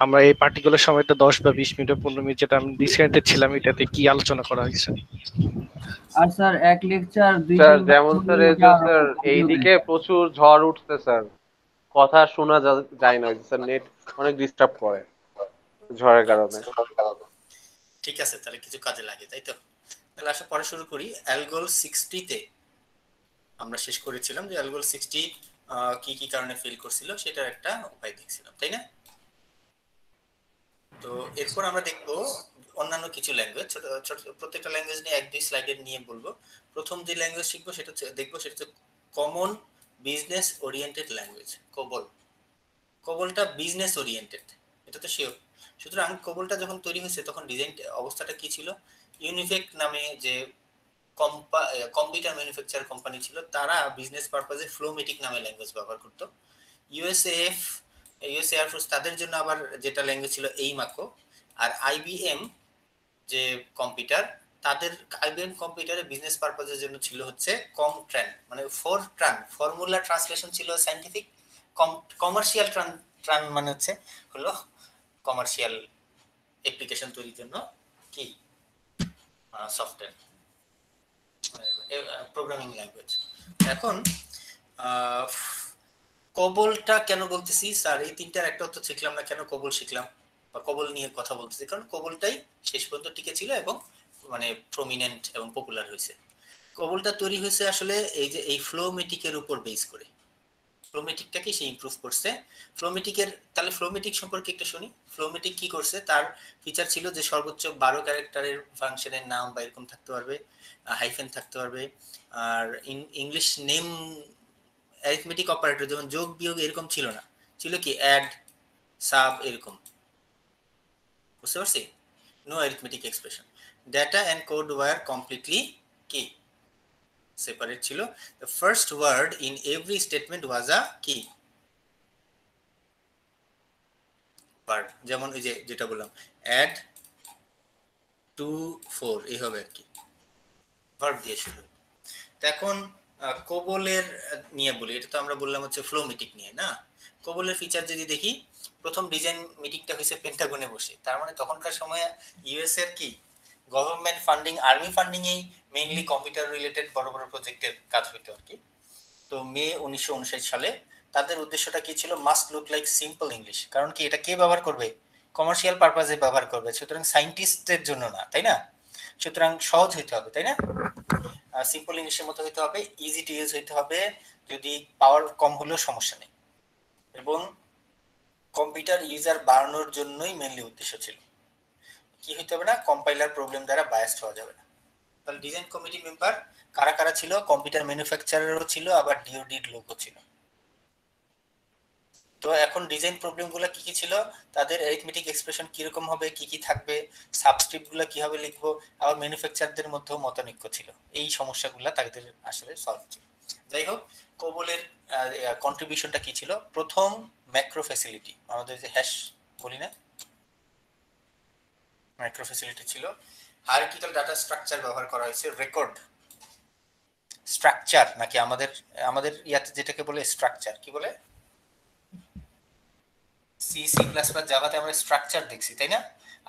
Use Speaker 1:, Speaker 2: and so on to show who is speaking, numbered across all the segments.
Speaker 1: আমরা এই পার্টিকুলার সময়টা 10 বা 20 মিনিট 15 মিনিট যেটা আমি ডিসকানেক্টেড ছিলাম, এটাতে কি আলোচনা করা হয়েছে?
Speaker 2: আর স্যার এক লেকচার
Speaker 3: স্যার
Speaker 2: 2-3 বার
Speaker 3: যেমন স্যার
Speaker 2: শুনলে
Speaker 3: এই যে
Speaker 2: যা
Speaker 3: স্যার
Speaker 2: অডিও নেই
Speaker 3: এইদিকে
Speaker 2: স্যার।
Speaker 3: প্রচুর ঝড় উঠছে স্যার, কথা শোনা যায় না স্যার, নেট অনেক ডিস্টার্ব করে ঝড়ের কারণে।
Speaker 4: ঠিক আছে, তাহলে কিছু কাজে লাগে, তাই তো? তাহলে আসলে পরে শুরু করি। অ্যালগোল 60-তে আমরা শেষ করেছিলাম যে অ্যালগোল 60 কি কি কারণে ফেল করছিল সেটার একটা উপায় দেখছিলাম, তাই না? তো এরপর আমরা দেখব অন্যান্য কিছু ল্যাঙ্গুয়েজ, ছোট ছোট প্রত্যেকটা ল্যাঙ্গুয়েজ নিয়ে 1-2 স্লাইডে নিয়ে বলবো। প্রথম যে ল্যাঙ্গুয়েজ শিখবো সেটা হচ্ছে দেখবো সেটা হচ্ছে common business oriented language, COBOL. কোবলটা বিজনেস ওরিয়েন্টেড, এটা তো শিওর। সুতরাং কোবলটা যখন তৈরি হয়েছে তখন ডিজাইন অবস্থাটা কি ছিল? ইউনিফেক নামে যে কম্পিউটার ম্যানুফ্যাকচার কোম্পানি ছিল, তারা বিজনেস পারপাজে ফ্লোমেটিক নামে ল্যাঙ্গুয়েজ ব্যবহার করতো। ইউএসএফ, ইউএস এয়ারফোর্স, তাদের জন্য আবার যেটা ল্যাঙ্গুয়েজ ছিল এইমাকো। আর আইবিএম যে কম্পিউটার, তাদের আইবিএম কম্পিউটারে বিজনেস পারপাজের জন্য ছিল হচ্ছে কমট্রান, মানে ফোরট্রান। ফর্মুলা ট্রান্সলেশন ছিল সায়েন্টিফিক, কমার্শিয়াল ট্রান মানে হচ্ছে হলো কমার্শিয়াল অ্যাপ্লিকেশন তৈরির জন্য কি সফটওয়্যার, প্রোগ্রামিং ল্যাঙ্গুয়েজ। এখন কবলটা কেন বলতেছি স্যার, এই তিনটার একটা উত্তর শিখলাম না, কেন কবল শিখলাম বা কবল নিয়ে কথা বলতেছি, কারণ কবলটাই শেষ পর্যন্ত টিকে ছিল এবং মানে প্রমিনেন্ট এবং পপুলার হয়েছে। কবলটা তৈরি হয়েছে আসলে এই যে এই ফ্লোমেটিকের উপর বেস করে। ফ্লোমেটিকটাকে সে ইমপ্রুভ করছে। ফ্লোমেটিকের, তাহলে ফ্লোমেটিক সম্পর্কে একটু শুনি। ফ্লোমেটিক কি করছে, তার ফিচার ছিল যে সর্বোচ্চ 12 ক্যারেক্টারের ফাংশনের নাম বা এরকম থাকতে পারবে, হাইফেন থাকতে পারবে। আর ইংলিশ নেম অ্যারিথমেটিক অপারেটর যেমন যোগ বিয়োগ এরকম ছিল না, ছিল কি অ্যাড, সাব, এরকম। বুঝতে পারছি? No arithmetic expression. Data and code were completely কি সেপারেট ছিল। The first word in every statement was a কি ভার্ব। যেমন এই যে যেটা বললাম অ্যাড টু 4, এই হবে আর কি, ভার্ব দিয়ে শুরু। তো এখন কোবলের নিয়ে বলি, এটা তো আমরা বললাম হচ্ছে ফ্লোমেটিক নিয়ে না। কোবলের ফিচার যদি দেখি, প্রথম ডিজাইন মিটিংটা হয়েছে পেন্টাগনে বসে, তার মানে তখনকার সময়ে ইউএস এর কি গভর্নমেন্ট ফান্ডিং, আর্মি ফান্ডিং এই মেইনলি কম্পিউটার রিলেটেড বড় বড় প্রজেক্টের কাজ হইতো আর কি। তো মে 1959 সালে তাদের উদ্দেশ্যটা কি ছিল? Must look like simple English. কারণ কি, এটা কে ব্যবহার করবে? কমার্শিয়াল পারপাজে ব্যবহার করবে, সুতরাং সায়েন্টিস্টদের জন্য না, তাই না? সুতরাং সহজ হইতে হবে, তাই না? সিম্পল ইংলিশের মতো হইতে হবে, ইজি টু ইউজ হইতে হবে, যদি পাওয়ার কম হলেও সমস্যা নেই, এবং কম্পিউটার ইউজার বাড়ানোর জন্যই মেইনলি উদ্দেশ্য ছিল। কি হইতে হবে না? কম্পাইলার প্রবলেম দ্বারা বায়াসড হওয়া যাবে না। তাহলে ডিজাইন কমিটি মেম্বার কারা কারা ছিল? কম্পিউটার ম্যানুফ্যাকচারারও ছিল, আবার ডিওডির লোকও ছিল। তো এখন ডিজাইন প্রবলেমগুলো কি কি ছিল? তাদের অ্যারিথমেটিক এক্সপ্রেশন কিরকম হবে, কি কি থাকবে, সাবস্ক্রিপ্টগুলো কিভাবে লিখবো, আবার ম্যানুফ্যাকচারদের মধ্যেও মতানৈক্য ছিল। এই সমস্যাগুলো তাদের আসলে সলভ ছিল। যাই হোক, কোবলের কন্ট্রিবিউশনটা কি ছিল? প্রথম ম্যাক্রো ফ্যাসিলিটি, আমাদের যে হ্যাশ বলি না, ম্যাক্রো ফ্যাসিলিটি ছিল। হায়ারার্কিক্যাল ডাটা স্ট্রাকচার ব্যবহার করা হয়েছে। রেকর্ড স্ট্রাকচার নাকি আমাদের আমাদের ইয়াতে যেটাকে বলে স্ট্রাকচার, কি বলে? সি সি প্লাস প্লাস জাভাতে আমরা স্ট্রাকচার দেখছি, তাই না?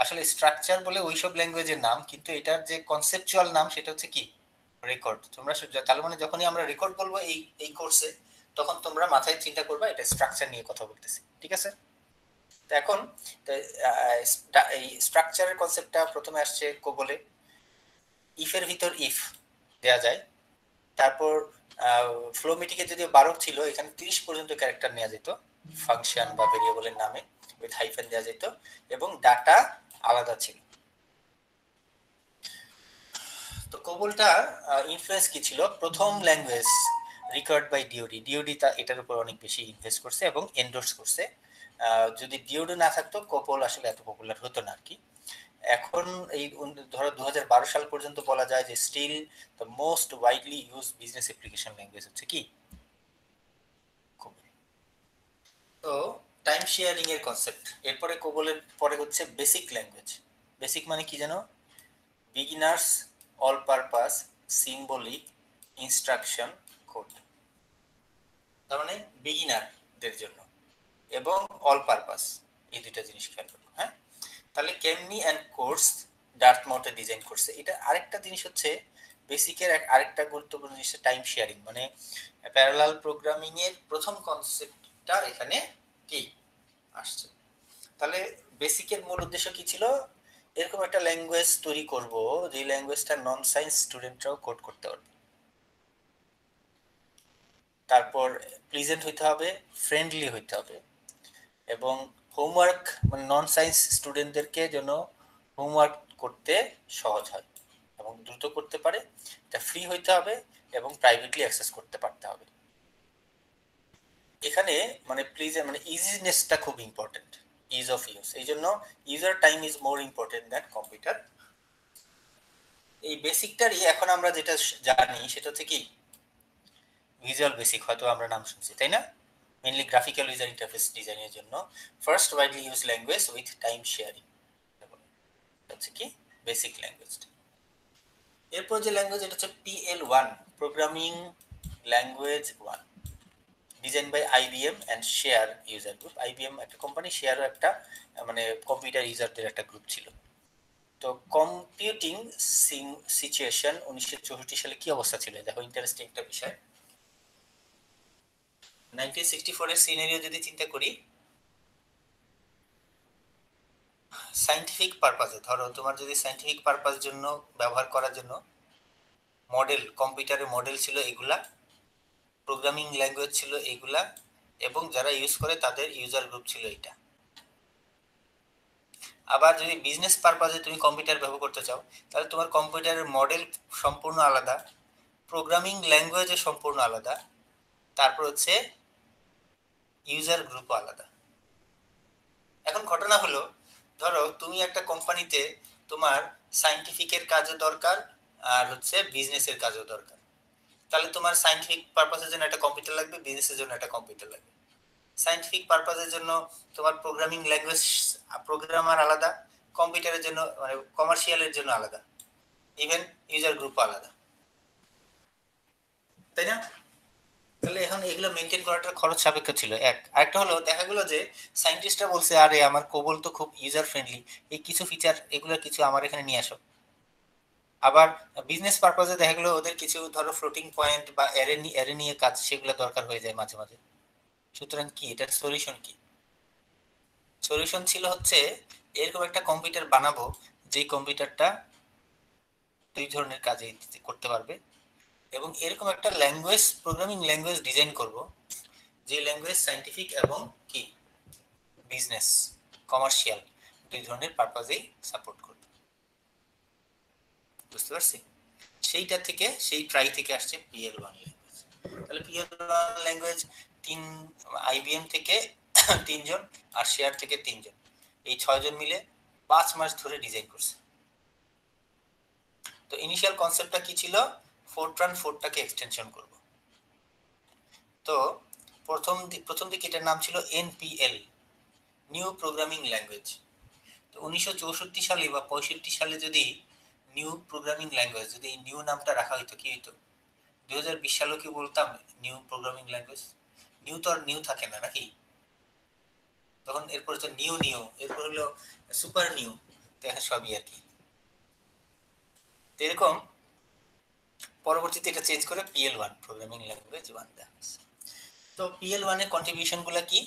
Speaker 4: আসলে স্ট্রাকচার বলে ওইসব ল্যাঙ্গুয়েজের নাম, কিন্তু এটার যে কনসেপচুয়াল নাম সেটা হচ্ছে কি? রেকর্ড। তোমরা তার মানে যখনই আমরা রেকর্ড বলবো এই এই কোর্সে, তখন তোমরা মাথায় চিন্তা করবা এটা স্ট্রাকচার নিয়ে কথা বলতেছি, ঠিক আছে? তো এখন এই স্ট্রাকচারের কনসেপ্টটা প্রথমে আসছে কোবলে। ইফের ভিতর ইফ দেয়া যায়, তারপর ফ্লোমেটিকে যদি 12 ছিল, এখানে 30 পর্যন্ত ক্যারেক্টার নেওয়া যেত ফাংশন বা ভেরিয়েবলের নামে, উইথ হাইফেন দেওয়া যেত, এবং ডাটা আলাদা ছিল। তো কোবলটা ইনফ্লুয়েন্স কি ছিল? প্রথম ল্যাঙ্গুয়েজ রিকভার্ড বাই ডিওডি। ডিওডি এটার উপর অনেক বেশি ইনভেস্ট করছে এবং এন্ডোর্স করছে। যদি ডিওডি না থাকতো কোবল আসলে এত পপুলার হতো না আর কি। এখন এই ধরো 2012 সাল পর্যন্ত বলা যায় যে still the most widely use business application language হচ্ছে কি? কোবল। তো টাইম শেয়ারিং এর কনসেপ্ট, এরপরে কোবলের পরে হচ্ছে বেসিক ল্যাঙ্গুয়েজ। বেসিক মানে কি জানো? Beginners, all purpose, symbolic, instruction, code. তার মানে বিগিনারদের জন্য, এবং অল পারপাস, এই দুটো জিনিস খেয়াল করবো। হ্যাঁ, তাহলে কেমনি অ্যান্ড কোর্স ডার্টমাউথে ডিজাইন করছে। এটা আরেকটা জিনিস হচ্ছে বেসিকের আরেকটা গুরুত্বপূর্ণ জিনিস টাইম শেয়ারিং, মানে প্যারালাল প্রোগ্রামিং এর প্রথম কনসেপ্টটা এখানে কি আসছে। তাহলে বেসিকের মূল উদ্দেশ্য কি ছিল, এরকম একটা ল্যাঙ্গুয়েজ তৈরি করব যে ল্যাঙ্গুয়েজটা নন সায়েন্স স্টুডেন্টরাও কোড করতে পারবে, তারপর প্লিজেন্ট হইতে হবে, ফ্রেন্ডলি হইতে হবে, এবং হোমওয়ার্ক মানে নন সায়েন্স স্টুডেন্টদেরকে যেন হোমওয়ার্ক করতে সহজ হয় এবং দ্রুত করতে পারে, এটা ফ্রি হইতে হবে এবং প্রাইভেটলি অ্যাক্সেস করতে পারতে হবে। এখানে মানে মানে ইজিনেসটা খুব ইম্পর্টেন্ট, ইজ অফ ইউজ। এই জন্য user time is more important than computer. এই বেসিকটারই এখন আমরা যেটা জানি সেটা হচ্ছে কি ভিজুয়াল বেসিক, হয়তো আমরা নাম শুনছি তাই না, মেইনলি গ্রাফিক্যাল ইউজার ইন্টারফেস ডিজাইনের জন্য first widely use language with time sharing হচ্ছে কি বেসিক ল্যাঙ্গুয়েজ। এরপর যে ল্যাঙ্গুয়েজ এটা হচ্ছে PL1 programming language 1 design by IBM and share user group. IBM একটা কোম্পানি, শেয়ারও একটা মানে কম্পিউটার ইউজারদের একটা গ্রুপ ছিল। তো কম্পিউটিং সিচুয়েশন 1964 সালে কি অবস্থা ছিল দেখো, ইন্টারেস্টিং একটা বিষয়। 1964 এর সিনারিও যদি চিন্তা করি, সায়েন্টিফিক পারপাসে, ধরো তোমার যদি সায়েন্টিফিক পারপাস জন্য ব্যবহার করার জন্য মডেল, কম্পিউটারের মডেল ছিল এগুলা, প্রোগ্রামিং ল্যাঙ্গুয়েজ ছিল এগুলা, এবং যারা ইউজ করে তাদের ইউজার গ্রুপ ছিল এটা। আবার যদি বিজনেস পারপাসে তুমি কম্পিউটার ব্যবহার করতে চাও, তাহলে তোমার কম্পিউটারের মডেল সম্পূর্ণ আলাদা, প্রোগ্রামিং ল্যাঙ্গুয়েজে সম্পূর্ণ আলাদা, তারপর হচ্ছে ইউজার গ্রুপ আলাদা। এখন ঘটনা হলো, ধরো তুমি একটা কোম্পানিতে তোমার সায়েন্টিফিকের কাজও দরকার আর হচ্ছে বিজনেসের কাজও দরকার, তাহলে তোমার সায়েন্টিফিক পারপাসের জন্য একটা কম্পিউটার লাগবে, বিজনেসের জন্য একটা কম্পিউটার লাগবে। সায়েন্টিফিক পারপাসের জন্য তোমার প্রোগ্রামিং ল্যাঙ্গুয়েজ প্রোগ্রামার আলাদা, কম্পিউটারের জন্য মানে কমার্শিয়ালের জন্য আলাদা, ইভেন ইউজার গ্রুপ আলাদা, তাই না? তাহলে এখন এগুলো মেনটেন করাটা খরচ সাপেক্ষ ছিল এক। আরেকটা হলো দেখা গেল যে সায়েন্টিস্টরা বলছে আরে আমার কোবল তো খুব ইউজার ফ্রেন্ডলি, এই কিছু ফিচার এগুলো কিছু আমার এখানে নিয়ে আসো। আবার বিজনেস পারপাসে দেখা গেলো ওদের কিছু ধরো ফ্লোটিং পয়েন্ট বা অ্যারে নিয়ে কাজ, সেগুলো দরকার হয়ে যায় মাঝে মাঝে। সুতরাং কি এটার সলিউশন কি? সলিউশন ছিল হচ্ছে এরকম একটা কম্পিউটার বানাবো যেই কম্পিউটারটা দুই ধরনের কাজে করতে পারবে, এবং এরকম একটা ল্যাঙ্গুয়েজ প্রোগ্রামিং ল্যাঙ্গুয়েজ ডিজাইন করব যে ল্যাঙ্গুয়েজ সায়েন্টিফিক এবং কি বিজনেস কমার্শিয়াল দুই ধরনের পারপাসেই সাপোর্ট করবে। বুঝতে পারছি? সেইটা থেকে সেই ট্রাই থেকে আসছে PL1 ল্যাঙ্গুয়েজ। তাহলে PL1 ল্যাঙ্গুয়েজ IBM থেকে 3 জন আর শেয়ার থেকে 3 জন, এই 6 জন মিলে 5 মাস ধরে ডিজাইন করছে। তো ইনিশিয়াল কনসেপ্টটা কি ছিল, ফোরট্রান 4টাকে এক্সটেনশন করব। তো প্রথম দিকে এটার নাম ছিল NPL নিউ প্রোগ্রামিং ল্যাঙ্গুয়েজ। তো 1964 সালে বা 65 সালে যদি নিউ প্রোগ্রামিং ল্যাঙ্গুয়েজ যদি এই নিউ নামটা রাখা হইতো কি হইতো, 2020 সালেও কি বলতাম নিউ প্রোগ্রামিং ল্যাঙ্গুয়েজ? নিউ তো আর নিউ থাকে না নাকি, তখন এরপর হচ্ছে নিউ এরপর হলো সুপার নিউ, দেখা সবই আর কি। এরকম পরবর্তীতে এটা চেঞ্জ করে PL1 প্রোগ্রামিং ল্যাঙ্গুয়েজ 1 দেওয়া হয়েছে। তো PL1 এর কন্ট্রিবিউশন গুলো কি,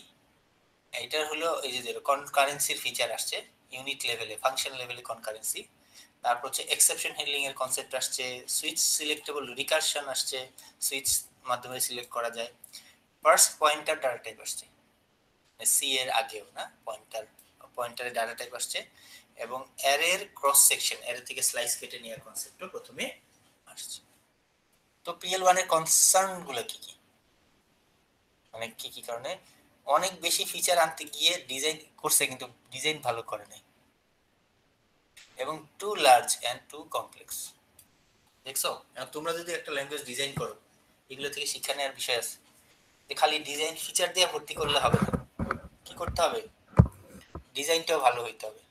Speaker 4: এটার হলো এই যে কনকারেন্সির ফিচার আসছে, ইউনিট লেভেলে ফাংশন লেভেলে কনকারেন্সি, তারপর হচ্ছে এক্সেপশন হ্যান্ডলিং এর কনসেপ্ট আসছে, সুইচ সিলেক্টেবল রিকারশন আসছে, সুইচ মাধ্যমে সিলেক্ট করা যায়, ফার্স্ট পয়েন্টার ডাটা টাইপ আসছে, সি এর আগেও না, পয়েন্টারের ডাটা টাইপ আসছে, এবং অ্যারের ক্রস সেকশন, অ্যারে থেকে স্লাইস কেটে নেওয়ার কনসেপ্টও প্রথমে আসছে। তো PL1 এর কনসার্ন গুলো কি কি, মানে কি কি কারণে অনেক বেশি ফিচার আনতে গিয়ে ডিজাইন করছে কিন্তু ডিজাইন ভালো করে নাই, এবং too large and too complex. দেখছো, তোমরা যদি একটা ল্যাঙ্গুয়েজ ডিজাইন করো, এগুলো থেকে শিক্ষা নেওয়ার বিষয় আছে, যে খালি ডিজাইন ফিচার দিয়ে ভর্তি করলে হবে না, কি করতে হবে, ডিজাইনটাও ভালো হইতে হবে,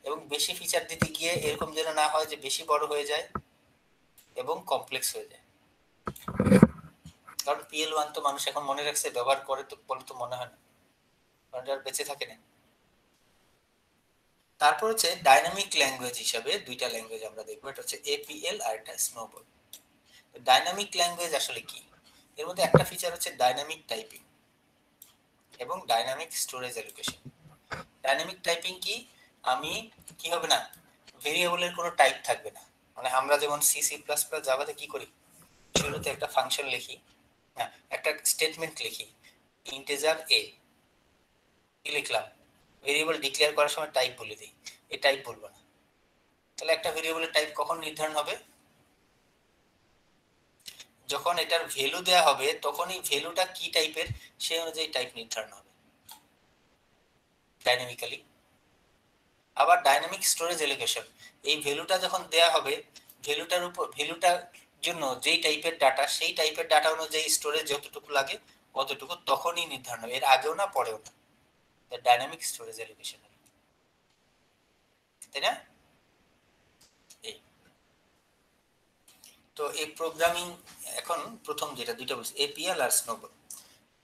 Speaker 4: এবং বেশি ফিচার দিতে গিয়ে এরকম যেন না হয় যে বেশি বড় হয়ে যায় এবং কমপ্লেক্স হয়ে যায়। কারণ PL1 তো মানুষ এখন মনে রাখছে, ব্যবহার করে তো বলে তো মনে হয় না। কারণ এটা আর বেঁচে থাকে না। তারপর হচ্ছে ডাইনামিক ল্যাঙ্গুয়েজ হিসাবে দুইটা ল্যাঙ্গুয়েজ আমরা দেখবো, এটা হচ্ছে এপিএল আর একটা স্নোবল। ডাইনামিক ল্যাঙ্গুয়েজ আসলে কি? এর মধ্যে একটা ফিচার হচ্ছে ডাইনামিক টাইপিং এবং dynamic storage allocation. Dynamic typing কি? আমি কি হবে না, ভেরিয়েবলের কোনো টাইপ থাকবে না। মানে আমরা যেমন সি সি প্লাস প্লাস জাভাতে কি করি, শুরুতে একটা ফাংশন লিখি, হ্যাঁ একটা স্টেটমেন্ট লিখি, ইন্টিজার এ কি লিখলাম, ভেরিয়েবল ডিক্লেয়ার করার সময় টাইপ বলে দিই, এই টাইপ বলবো না। তাহলে একটা ভেরিয়েবলের টাইপ কখন নির্ধারণ হবে? যখন এটার ভ্যালু দেয়া হবে তখনই ভ্যালুটা কি টাইপের সেই অনুযায়ী টাইপ নির্ধারণ হবে ডাইনামিক্যালি। আবার ডাইনামিক স্টোরেজ এলোকেশন, এই ভ্যালুটা যখন দেয়া হবে, ভ্যালুটার জন্য যেই টাইপের ডাটা, সেই টাইপের ডাটা অনুযায়ী স্টোরেজ যতটুকু লাগে অতটুকু তখনই নির্ধারণ হবে, এর আগেও না পরেও না। ডাইনামিক স্টোরেজ এলোকেশন, তাই না? এই তো এই প্রোগ্রামিং এখন প্রথম যেটা দুইটা বলছি, এপিএল আর স্নোবল।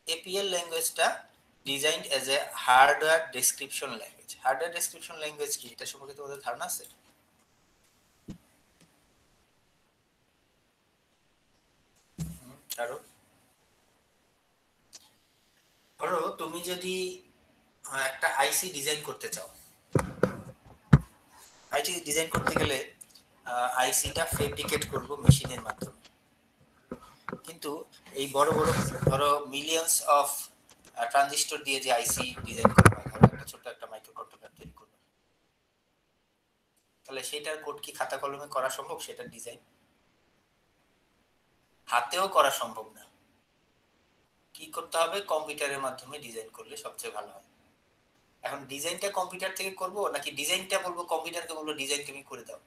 Speaker 4: এপিএল ল্যাঙ্গুয়েজটা designed as a hardware description language. Hardware description language কি, এটা সম্পর্কে তোমাদের ধারণা আছে? আরো ধরো তুমি যদি একটা আইসি ডিজাইন করতে চাও, আইসি ডিজাইন করতে গেলে আইসিটা ফেব্রিকেট করব মেশিনের মাধ্যমে, কিন্তু এই বড় বড় ধরো মিলিয়নস অফ ট্রানজিস্টর দিয়ে যে আইসি ডিজাইন করা হয়, ধরো একটা ছোট একটা মাইক্রোকন্ট্রোলার তৈরি করবে, তাহলে সেটার কোড কি খাতা কলমে করা সম্ভব? সেটার ডিজাইন হাতেও করা সম্ভব না। কি করতে হবে? কম্পিউটারের মাধ্যমে ডিজাইন করলে সবচেয়ে ভালো হয়। এখন ডিজাইনটা কম্পিউটার থেকে করব নাকি ডিজাইনটা বলবো কম্পিউটারকে বলবো ডিজাইন তুমি করে দাও?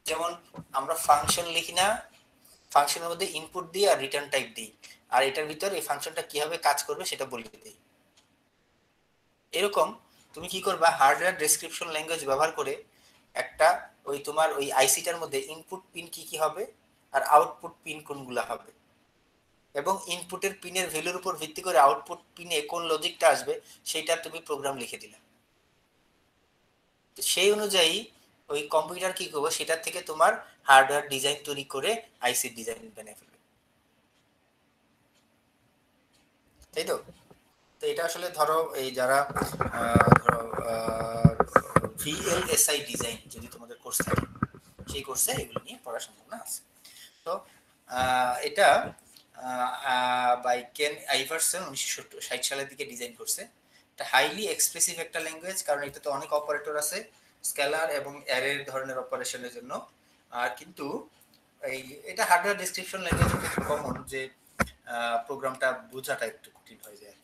Speaker 4: যেমন আমরা ফাংশন লিখি না, ফাংশনের মধ্যে ইনপুট দিই আর রিটার্ন টাইপ দিই, আর এটার ভিতর এই ফাংশনটা কিভাবে কাজ করবে সেটা বলে দিই। এরকম তুমি কি করবা, হার্ডওয়্যার ডেসক্রিপশন ল্যাঙ্গুয়েজ ব্যবহার করে একটা ওই তোমার ওই আইসিটার মধ্যে ইনপুট পিন কি কি হবে আর আউটপুট পিন কোনগুলো হবে, এবং ইনপুটের পিনের ভ্যালুর উপর ভিত্তি করে আউটপুট পিনে কোন লজিকটা আসবে সেটা তুমি প্রোগ্রাম লিখে দিলে। সেই অনুযায়ী ওই কম্পিউটার কি করবে, সেটার থেকে তোমার হার্ডওয়্যার ডিজাইন তৈরি করে আইসি ডিজাইন বানিয়ে ফেলবে, তাই তো? তো এটা আসলে ধরো এই যারা ধরো ভিএলএসআই ডিজাইন যদি তোমাদের কোর্স থাকে, সেই কোর্সে এগুলো নিয়ে পড়ার সম্ভাবনা আছে। তো এটা বাই কেন আইভারসন 1960 সালের দিকে ডিজাইন করছে। এটা হাইলি এক্সপ্রেসিভ একটা ল্যাঙ্গুয়েজ, কারণ এটাতে অনেক অপারেটর আছে, স্কেলার এবং অ্যারের ধরনের অপারেশনের জন্য। আর কিন্তু এই এটা হার্ডওয়্যার ডেসক্রিপশন ল্যাঙ্গুয়েজ খুব কমন, যে প্রোগ্রামটা বোঝাটা একটু কঠিন হয়ে যায়।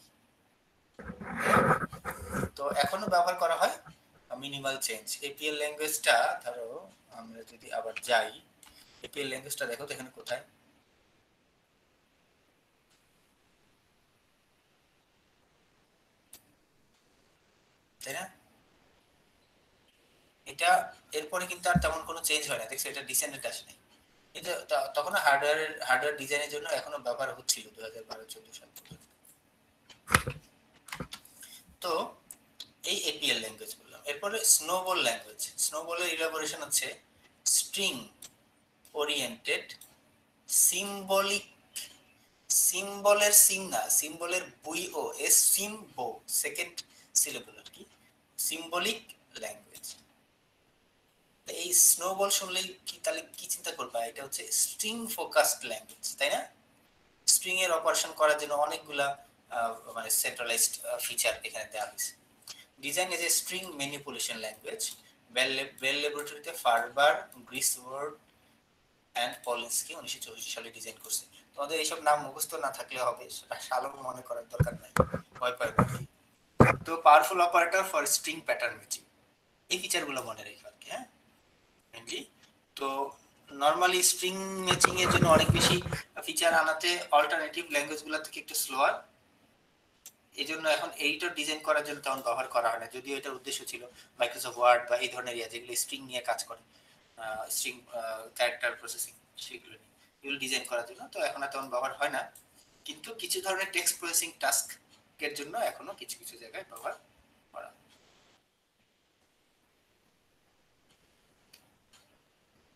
Speaker 4: তো এখনো ব্যবহার করা হয় মিনিমাল চেঞ্জ। এপিএল ল্যাঙ্গুয়েজটা ধরো আমরা যদি আবার যাই, এপিএল ল্যাঙ্গুয়েজটা দেখো তো এখানে কোথায়, তাই না? এটা এরপরে কিন্তু আর তেমন কোনো চেঞ্জ হয় না, দেখছো এটা ডিসেন্ডেন্ট আসে নাই। এটা তখন হার্ডওয়্যার ডিজাইনের জন্য এখনো ব্যবহার হচ্ছিল 2012-14 সাল পর্যন্ত। তো এই এপিএল ল্যাঙ্গুয়েজ বললাম। এরপরে স্নোবল ল্যাঙ্গুয়েজ। স্নোবলের ইলাবোরেশন হচ্ছে স্ট্রিং ওরিয়েন্টেড সিম্বলিক, সিম্বলের সিম না, সিম্বলের বুই ও এস সিম্বো সেকেন্ড সিলেবল আর কি, সিম্বলিক ল্যাঙ্গুয়েজ। এই স্নোবল শুনলেই কি তাহলে কি চিন্তা করবা, এটা হচ্ছে স্ট্রিং ফোকাসড ল্যাঙ্গুয়েজ, তাই না? স্ট্রিং এর অপারেশন করার জন্য অনেকগুলা মানে সেন্ট্রালাইজড ফিচার এখানে দেওয়া হয়েছে। Design as a string manipulation language. Bell ল্যাবরেটরিতে ফারবার, গ্রিসওয়ার্ড অ্যান্ড পলিন্সকি 1964 সালে ডিজাইন করছে। তোমাদের এইসব নাম মুখস্থ না থাকলে হবে, সেটা সালও মনে করার দরকার নাই, ভয় পায় না। তো powerful operator for string pattern matching, এই ফিচারগুলো মনে রেখো আর কি। হ্যাঁ মেনলি তো নরমালি স্ট্রিং ম্যাচিং এর জন্য অনেক বেশি ফিচার আনাতে অল্টারনেটিভ ল্যাঙ্গুয়েজগুলো থেকে একটু স্লোয়ার, এই জন্য এখন এডিটর ডিজাইন করার জন্য তেমন ব্যবহার করা হয় না, যদিও এটার উদ্দেশ্য ছিল মাইক্রোসফট ওয়ার্ড বা এই ধরনের যেগুলো স্ট্রিং নিয়ে কাজ করে, স্ট্রিং ক্যারেক্টার প্রসেসিং, সেগুলো নিয়ে এগুলো ডিজাইন করার জন্য, তো এখন আর তেমন ব্যবহার হয় না। কিন্তু কিছু ধরনের টেক্সট প্রসেসিং টাস্ক এর জন্য এখনো কিছু কিছু জায়গায় ব্যবহার করা।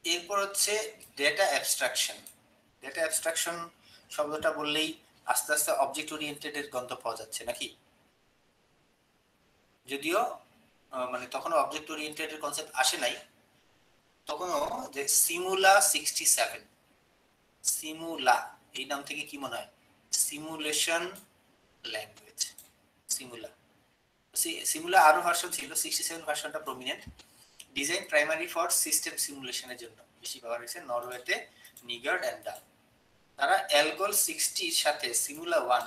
Speaker 4: এরপর হচ্ছে ডেটা অ্যাবস্ট্রাকশন। ডেটা অ্যাবস্ট্রাকশন শব্দটা বললেই আস্তে আস্তে অবজেক্ট ওরিয়েন্টেড এর গন্ধ পাওয়া যাচ্ছে নাকি? যদিও মানে তখনও অবজেক্ট ওরিয়েন্টেড এর কনসেপ্ট আসে নাই, তখনও যে সিমুলা 67, সিমুলা এই নাম থেকে কি মনে হয়? Simulation language, সিমুলা। সিমুলা আরো ভার্সন ছিল, 67 ভার্সনটা prominent. Design primary for system সিমুলেশনের জন্য বেশি ব্যবহার হয়েছে নরওয়েতে, নিগার্ড এন্ড ডাল। তারা অ্যালগল 60 এর সাথে সিমুলা 1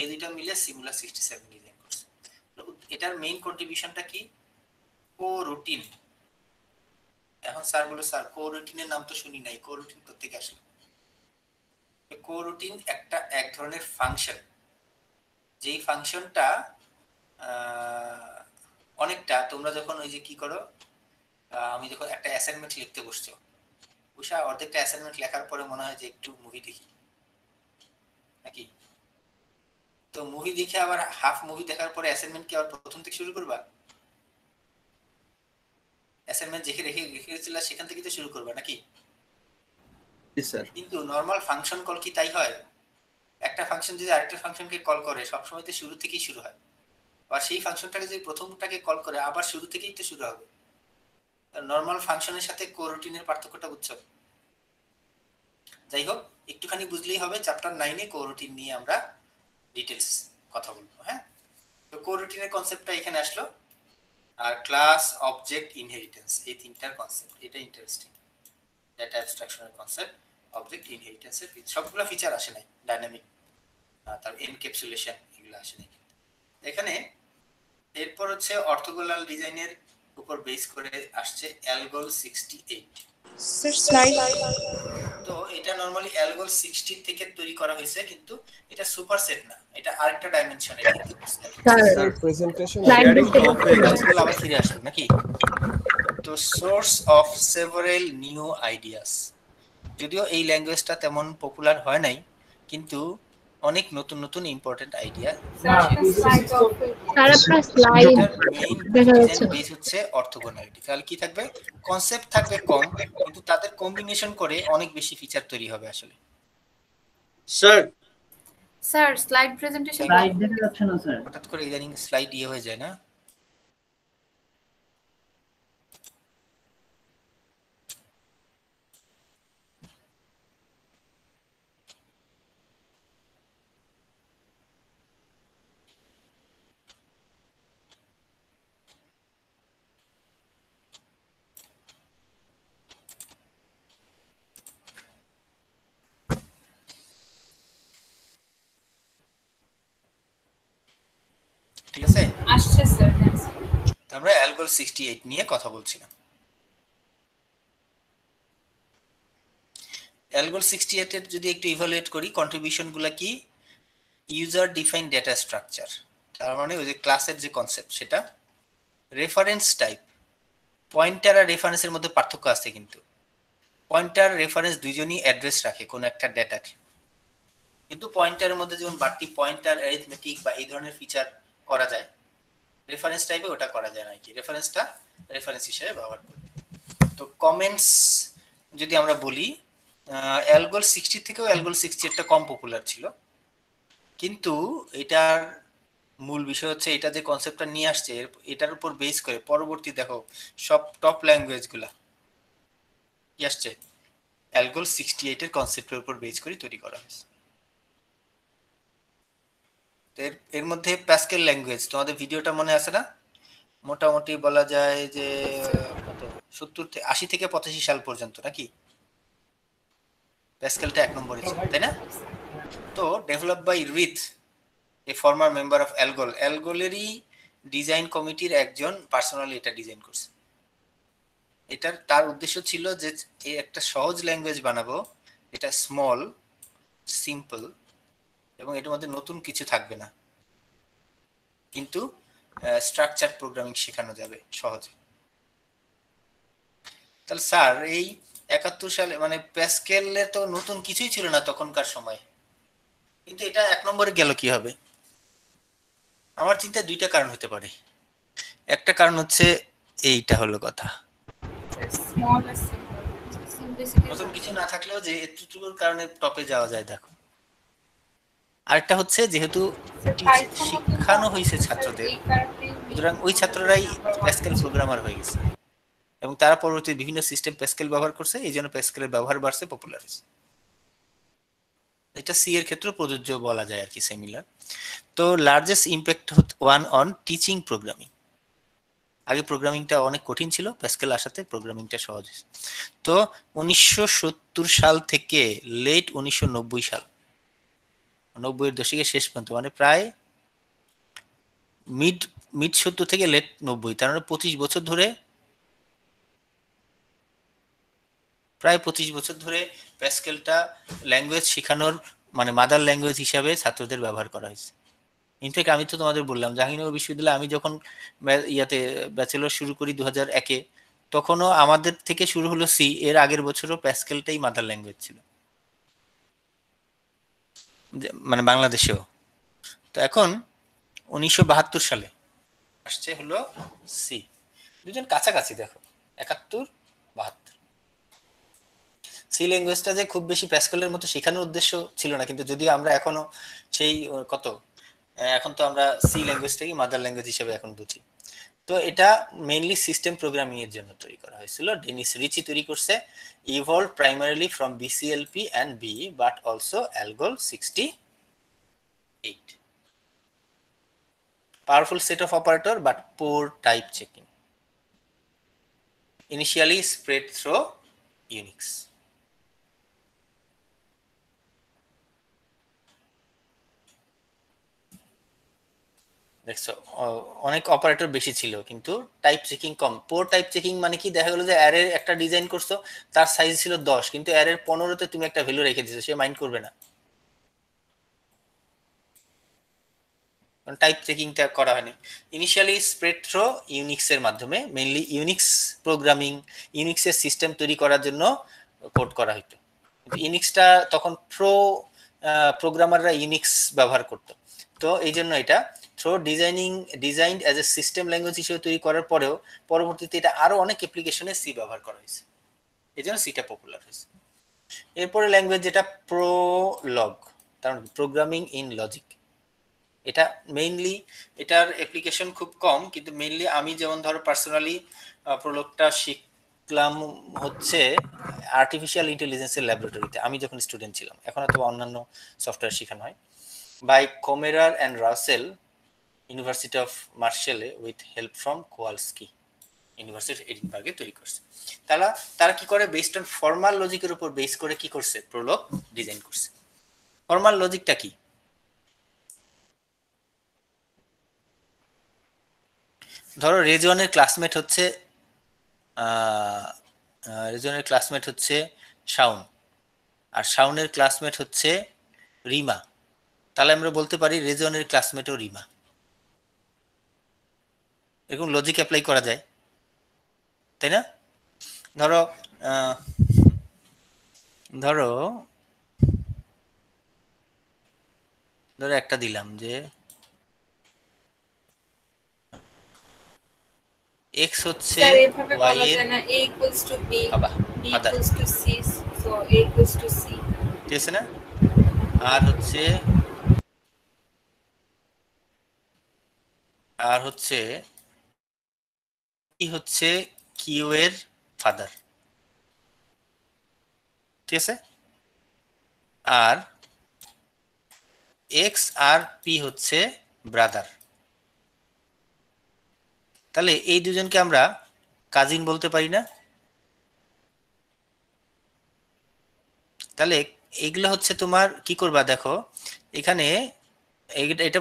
Speaker 4: এই দুটো মিলে সিমুলা 67 ডিজাইন করছে। এটার মেইন কন্ট্রিবিউশনটা কি? কোরুটিন। এখন স্যার বলে স্যার কোরুটিনের নাম তো শুনি নাই, কোরুটিন কোথেকে আসলো? কোরুটিন একটা এক ধরনের ফাংশন, যেই ফাংশনটা অনেকটা তোমরা যখন ওই যে কি করো, আমি যখন একটা অ্যাসাইনমেন্ট লিখতে বসছো, উষা অর্ধেকটা অ্যাসাইনমেন্ট লেখার পরে মনে হয় যে একটু মুভি দেখি নাকি? তো মুভি দেখে আবার হাফ মুভি দেখার পরে অ্যাসাইনমেন্ট কি আবার প্রথম থেকে শুরু করবা? অ্যাসাইনমেন্ট যেখানে রেখেছিল সেখান থেকে তো শুরু করবা নাকি? কিন্তু নরমাল ফাংশন কল কি তাই হয়? একটা ফাংশন যদি আরেকটা ফাংশনকে কল করে সবসময় তো শুরু থেকেই শুরু হয়, আর সেই ফাংশনটাকে যদি প্রথমটাকে কল করে আবার শুরু থেকেই তো শুরু হবে। নরমাল ফাংশনের সাথে কোরুটিনের পার্থক্যটা বুঝছো? যাই হোক, একটুখানি বুঝলেই হবে। চ্যাপ্টার 9-এ কোরুটিন নিয়ে আমরা ডিটেইলস কথা বলবো। হ্যাঁ, তো কোরুটিনের কনসেপ্টটা এখানে আসলো। আর ক্লাস, অবজেক্ট, ইনহেরিটেন্স, এই তিনটার কনসেপ্ট, এটা ইন্টারেস্টিং। ডেটা অ্যাবস্ট্রাকশনের কনসেপ্ট, অবজেক্ট, ইনহেরিটেন্সের সবগুলো ফিচার আসে নাই, ডাইনামিক তার এনক্যাপসুলেশন এগুলো আসে নাই এখানে। এরপর হচ্ছে অর্থোগোনাল ডিজাইনের উপর বেস করে আসছে অ্যালগল 68। তো এটা নরমালি অ্যালগল 60 থেকে তৈরি করা হয়েছে, কিন্তু এটা সুপারসেট না, এটা আরেকটা ডাইমেনশনে কিন্তু
Speaker 5: স্যার প্রেজেন্টেশন শেয়ারিং তো অফ হয়ে গেছে,
Speaker 4: আবার ফিরে আসলো নাকি? তো source of several new ideas, যদিও এই ল্যাঙ্গুয়েজটা তেমন পপুলার হয় নাই, কিন্তু অনেক নতুন নতুন ইম্পর্টেন্ট আইডিয়া। বেস হচ্ছে অর্থোগোনালিটি। তাহলে কি থাকবে? কনসেপ্ট থাকবে কম, কিন্তু তাদের কম্বিনেশন করে অনেক বেশি ফিচার তৈরি হবে আসলে।
Speaker 6: স্যার স্লাইড প্রেজেন্টেশন
Speaker 2: স্লাইড দেখা যাচ্ছে না স্যার।
Speaker 4: হঠাৎ করে ইদানিং স্লাইড হয়ে যায় না? ঠিক আছে,
Speaker 6: আসছে স্যার।
Speaker 4: আমরা অ্যালগল 68 নিয়ে কথা বলছিলাম। অ্যালগল 68 এর যদি একটু ইভালুয়েট করি, কন্ট্রিবিউশন গুলা কি? ইউজার ডিফাইন্ড ডেটা স্ট্রাকচার, তার মানে ওই যে ক্লাসের যে কনসেপ্ট সেটা। রেফারেন্স টাইপ, পয়েন্টার আর রেফারেন্সের মধ্যে পার্থক্য আছে, কিন্তু পয়েন্টার রেফারেন্স দুইজনই অ্যাড্রেস রাখে কোন একটা ডেটাকে, কিন্তু পয়েন্টারের মধ্যে যেমন বাড়তি পয়েন্টার, অ্যারিথমেটিক বা এই ধরনের ফিচার করা যায়, রেফারেন্স টাইপে ওটা করা যায় না। কি রেফারেন্সটা রেফারেন্স হিসেবে ব্যবহার করি। তো কমেন্টস যদি আমরা বলি, অ্যালগল 60 থেকেও অ্যালগল 68টা কম পপুলার ছিল, কিন্তু এটার মূল বিষয় হচ্ছে এটা যে কনসেপ্টটা নিয়ে আসছে এটার উপর বেস করে পরবর্তী দেখো সব টপ ল্যাঙ্গুয়েজগুলা কি আসছে, অ্যালগল 68 এর কনসেপ্টের উপর বেস করে তৈরি করা হয়েছে। এর মধ্যে প্যাসকেল ল্যাঙ্গুয়েজ, তোমাদের ভিডিওটা মনে আছে না? মোটামুটি বলা যায় যে কত 80 থেকে 85 সাল পর্যন্ত নাকি প্যাসকেলটা 1 নম্বরে ছিল, তাই না? তো develop by Wirth, a former member of ALGOL, অ্যালগলেরই ডিজাইন কমিটির একজন পার্সোনালি এটা ডিজাইন করছে। এটার তার উদ্দেশ্য ছিল যে এই একটা সহজ ল্যাঙ্গুয়েজ বানাবো, এটা স্মল, সিম্পল এবং এটার মধ্যে নতুন কিছু থাকবে না, কিন্তু স্ট্রাকচার প্রোগ্রামিং শেখানো যাবে সহজে। তাহলে স্যার এই 71 সালে মানে প্যাসকেলে তো নতুন কিছুই ছিল না তখনকার সময়, কিন্তু এটা 1 নম্বরে গেল কি হবে? আমার চিন্তায় দুইটা কারণ হতে পারে। একটা কারণ হচ্ছে এইটা হলো কথা,
Speaker 6: Small as simple. Simplicity.
Speaker 4: নতুন কিছু না থাকলেও যে এতটুকুর কারণে টপে যাওয়া যায় দেখো। আরেকটা হচ্ছে যেহেতু শিখানো হয়েছে ছাত্রদের, সুতরাং ওই ছাত্ররাই প্যাসকেল প্রোগ্রামার হয়ে গেছে এবং তারা পরবর্তী বিভিন্ন সিস্টেম প্যাসকেল ব্যবহার করছে, এই জন্য প্যাসকেলের ব্যবহার বাড়ছে, পপুলার হয়েছে। এটা সি এর ক্ষেত্রে প্রযোজ্য বলা যায় আর কি, সিমিলার। তো largest impact one on teaching programming. আগে প্রোগ্রামিংটা অনেক কঠিন ছিল, প্যাসকেল আসাতে প্রোগ্রামিংটা সহজ হয়েছে। তো 1970 সাল থেকে লেট 1990 সাল, 90-এর দশকের শেষ পর্যন্ত, মানে প্রায় মিড 70 থেকে লেট 90, তার মানে 25 বছর ধরে, প্রায় 25 বছর ধরে প্যাসকেলটা ল্যাঙ্গুয়েজ শেখানোর মানে মাদার ল্যাঙ্গুয়েজ হিসাবে ছাত্রদের ব্যবহার করা হয়েছে। ইনফ্যাক্ট আমি তো তোমাদের বললাম জাহাঙ্গীরনগর বিশ্ববিদ্যালয়ে আমি যখন ইয়াতে ব্যাচেলর শুরু করি 2001-এ, তখনও আমাদের থেকে শুরু হলো সি, এর আগের বছরও প্যাসকেলটাই মাদার ল্যাঙ্গুয়েজ ছিল, মানে বাংলাদেশেও। তো এখন 1972 সালে আসছে হলো সি, দুজন কাছাকাছি দেখো, 71-72। সি ল্যাঙ্গুয়েজটা যে খুব বেশি প্যাসকেলের মতো শেখানোর উদ্দেশ্য ছিল না, কিন্তু যদিও আমরা এখনো সেই কত, এখন তো আমরা সি ল্যাঙ্গুয়েজটাকে মাদার ল্যাঙ্গুয়েজ হিসেবে এখন বুঝি। তো এটা মেইনলি সিস্টেম প্রোগ্রামিং এর জন্য তৈরি করা হয়েছিল। ডেনিস রিচি তৈরি করছে, evolve primarily from BCLP and B but also ALGOL 68, powerful set of operator but poor type checking, initially spread through Unix. দেখছো অনেক অপারেটর বেশি ছিল কিন্তু টাইপ চেকিং কম। পোর টাইপ চেকিং মানে কি, দেখা গেল যে অ্যারে একটা ডিজাইন করছো, তার সাইজ ছিল 10, কিন্তু অ্যারের 15-তে তুমি একটা ভ্যালু রেখে দিছো, সে মাইন্ড করবে না, কারণ টাইপ চেকিংটা করা হয়নি। ইনিশিয়ালি স্প্রেড থ্রো ইউনিক্স এর মাধ্যমে, মেইনলি ইউনিক্স প্রোগ্রামিং, ইউনিক্সের সিস্টেম তৈরি করার জন্য কোড করা হতো। ইউনিক্সটা তখন প্রোগ্রামাররা ইউনিক্স ব্যবহার করতো, তো এই জন্য এটা through designed as a system language হিসেবে তৈরি করার পরেও পরবর্তীতে এটা আরো অনেক অ্যাপ্লিকেশনে সি ব্যবহার করা হয়েছে, এই জন্য সিটা পপুলার হয়েছে। এরপরে ল্যাঙ্গুয়েজ যেটা প্রোলগ, তার প্রোগ্রামিং ইন লজিক, এটা মেইনলি এটার অ্যাপ্লিকেশন খুব কম, কিন্তু মেইনলি আমি যেমন ধরো পার্সোনালি প্রোলগটা শিখলাম হচ্ছে আর্টিফিশিয়াল ইন্টেলিজেন্সের ল্যাবরেটরিতে, আমি যখন স্টুডেন্ট ছিলাম। এখন হয়তো অন্যান্য সফটওয়্যার শেখানো হয়। By Colmerauer and Roussel, university of Marseille with help from Kowalski, university এডিনবার্গে তৈরি করছে। তারা কি করে, বেসড অন ফর্মাল লজিকের উপর বেস করে কি করছে, প্রোলগ ডিজাইন করছে। ফর্মাল লজিকটা কি, ধরো রেজওয়ানের ক্লাসমেট হচ্ছে শাউন, আর শাউনের ক্লাসমেট হচ্ছে রিমা, তাহলে আমরা বলতে পারি রেজওয়ানের ক্লাসমেটও রিমা। এরকম লজিক অ্যাপ্লাই করা যায়, তাই না? ধরো একটা দিলাম যে x হচ্ছে y এর
Speaker 6: a equals to b, b
Speaker 4: other,
Speaker 6: equals to c, so a equals to c,
Speaker 4: ঠিক আছে না? আর হচ্ছে কি হচ্ছে কিউ এর ফাদার, ঠিক আছে? আর এক্স আর পি হচ্ছে ব্রাদার। তাহলে এই দুজনকে আমরা কাজিন বলতে পারি না? তাহলে এইগুলো হচ্ছে তোমার কি করবা, দেখো এখানে এটা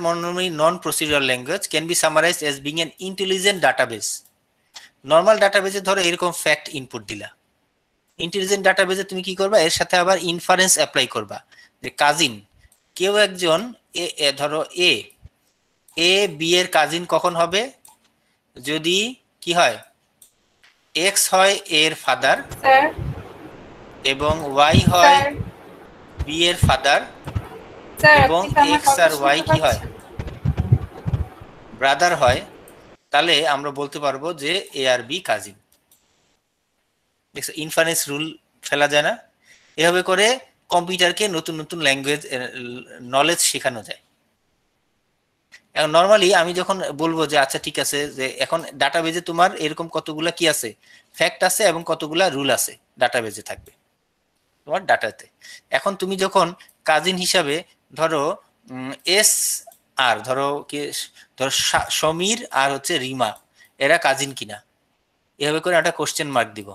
Speaker 4: non procedural language, can be summarised as being an intelligent database. Normal ডাটাবেসে ধরো এরকম ফ্যাক্ট ইনপুট দিলা, ইন্টেলিজেন্ট ডাটাবেসে তুমি কি করবা, এর সাথে আবার ইনফারেন্স অ্যাপ্লাই করবা যে কাজিন কেউ একজন, ধরো এ বি এর কাজিন কখন হবে, যদি কি হয়, এক্স হয় এর ফাদার এবং ওয়াই হয় বি এর ফাদার, এবং এক্স আর ওয়াই কি হয়, ব্রাদার হয় তাহলে আমরা বলতে পারবো যে এ আর বি কাজিন। দেখছো ইনফারেন্স রুল ফেলা যায় না? এভাবে করে কম্পিউটারকে নতুন নতুন ল্যাঙ্গুয়েজ নলেজ শেখানো যায়। এখন নর্মালি আমি যখন বলবো যে আচ্ছা ঠিক আছে, যে এখন ডাটাবেজে তোমার এরকম কতগুলা কি আছে, ফ্যাক্ট আছে এবং কতগুলা রুল আছে ডাটাবেজে থাকবে তোমার ডাটাতে। এখন তুমি যখন কাজিন হিসাবে ধরো এস আর ধরো সমীর আর হচ্ছে রিমা, এরা কাজিন কিনা, এভাবে করে একটা কোশ্চেন মার্ক দিব।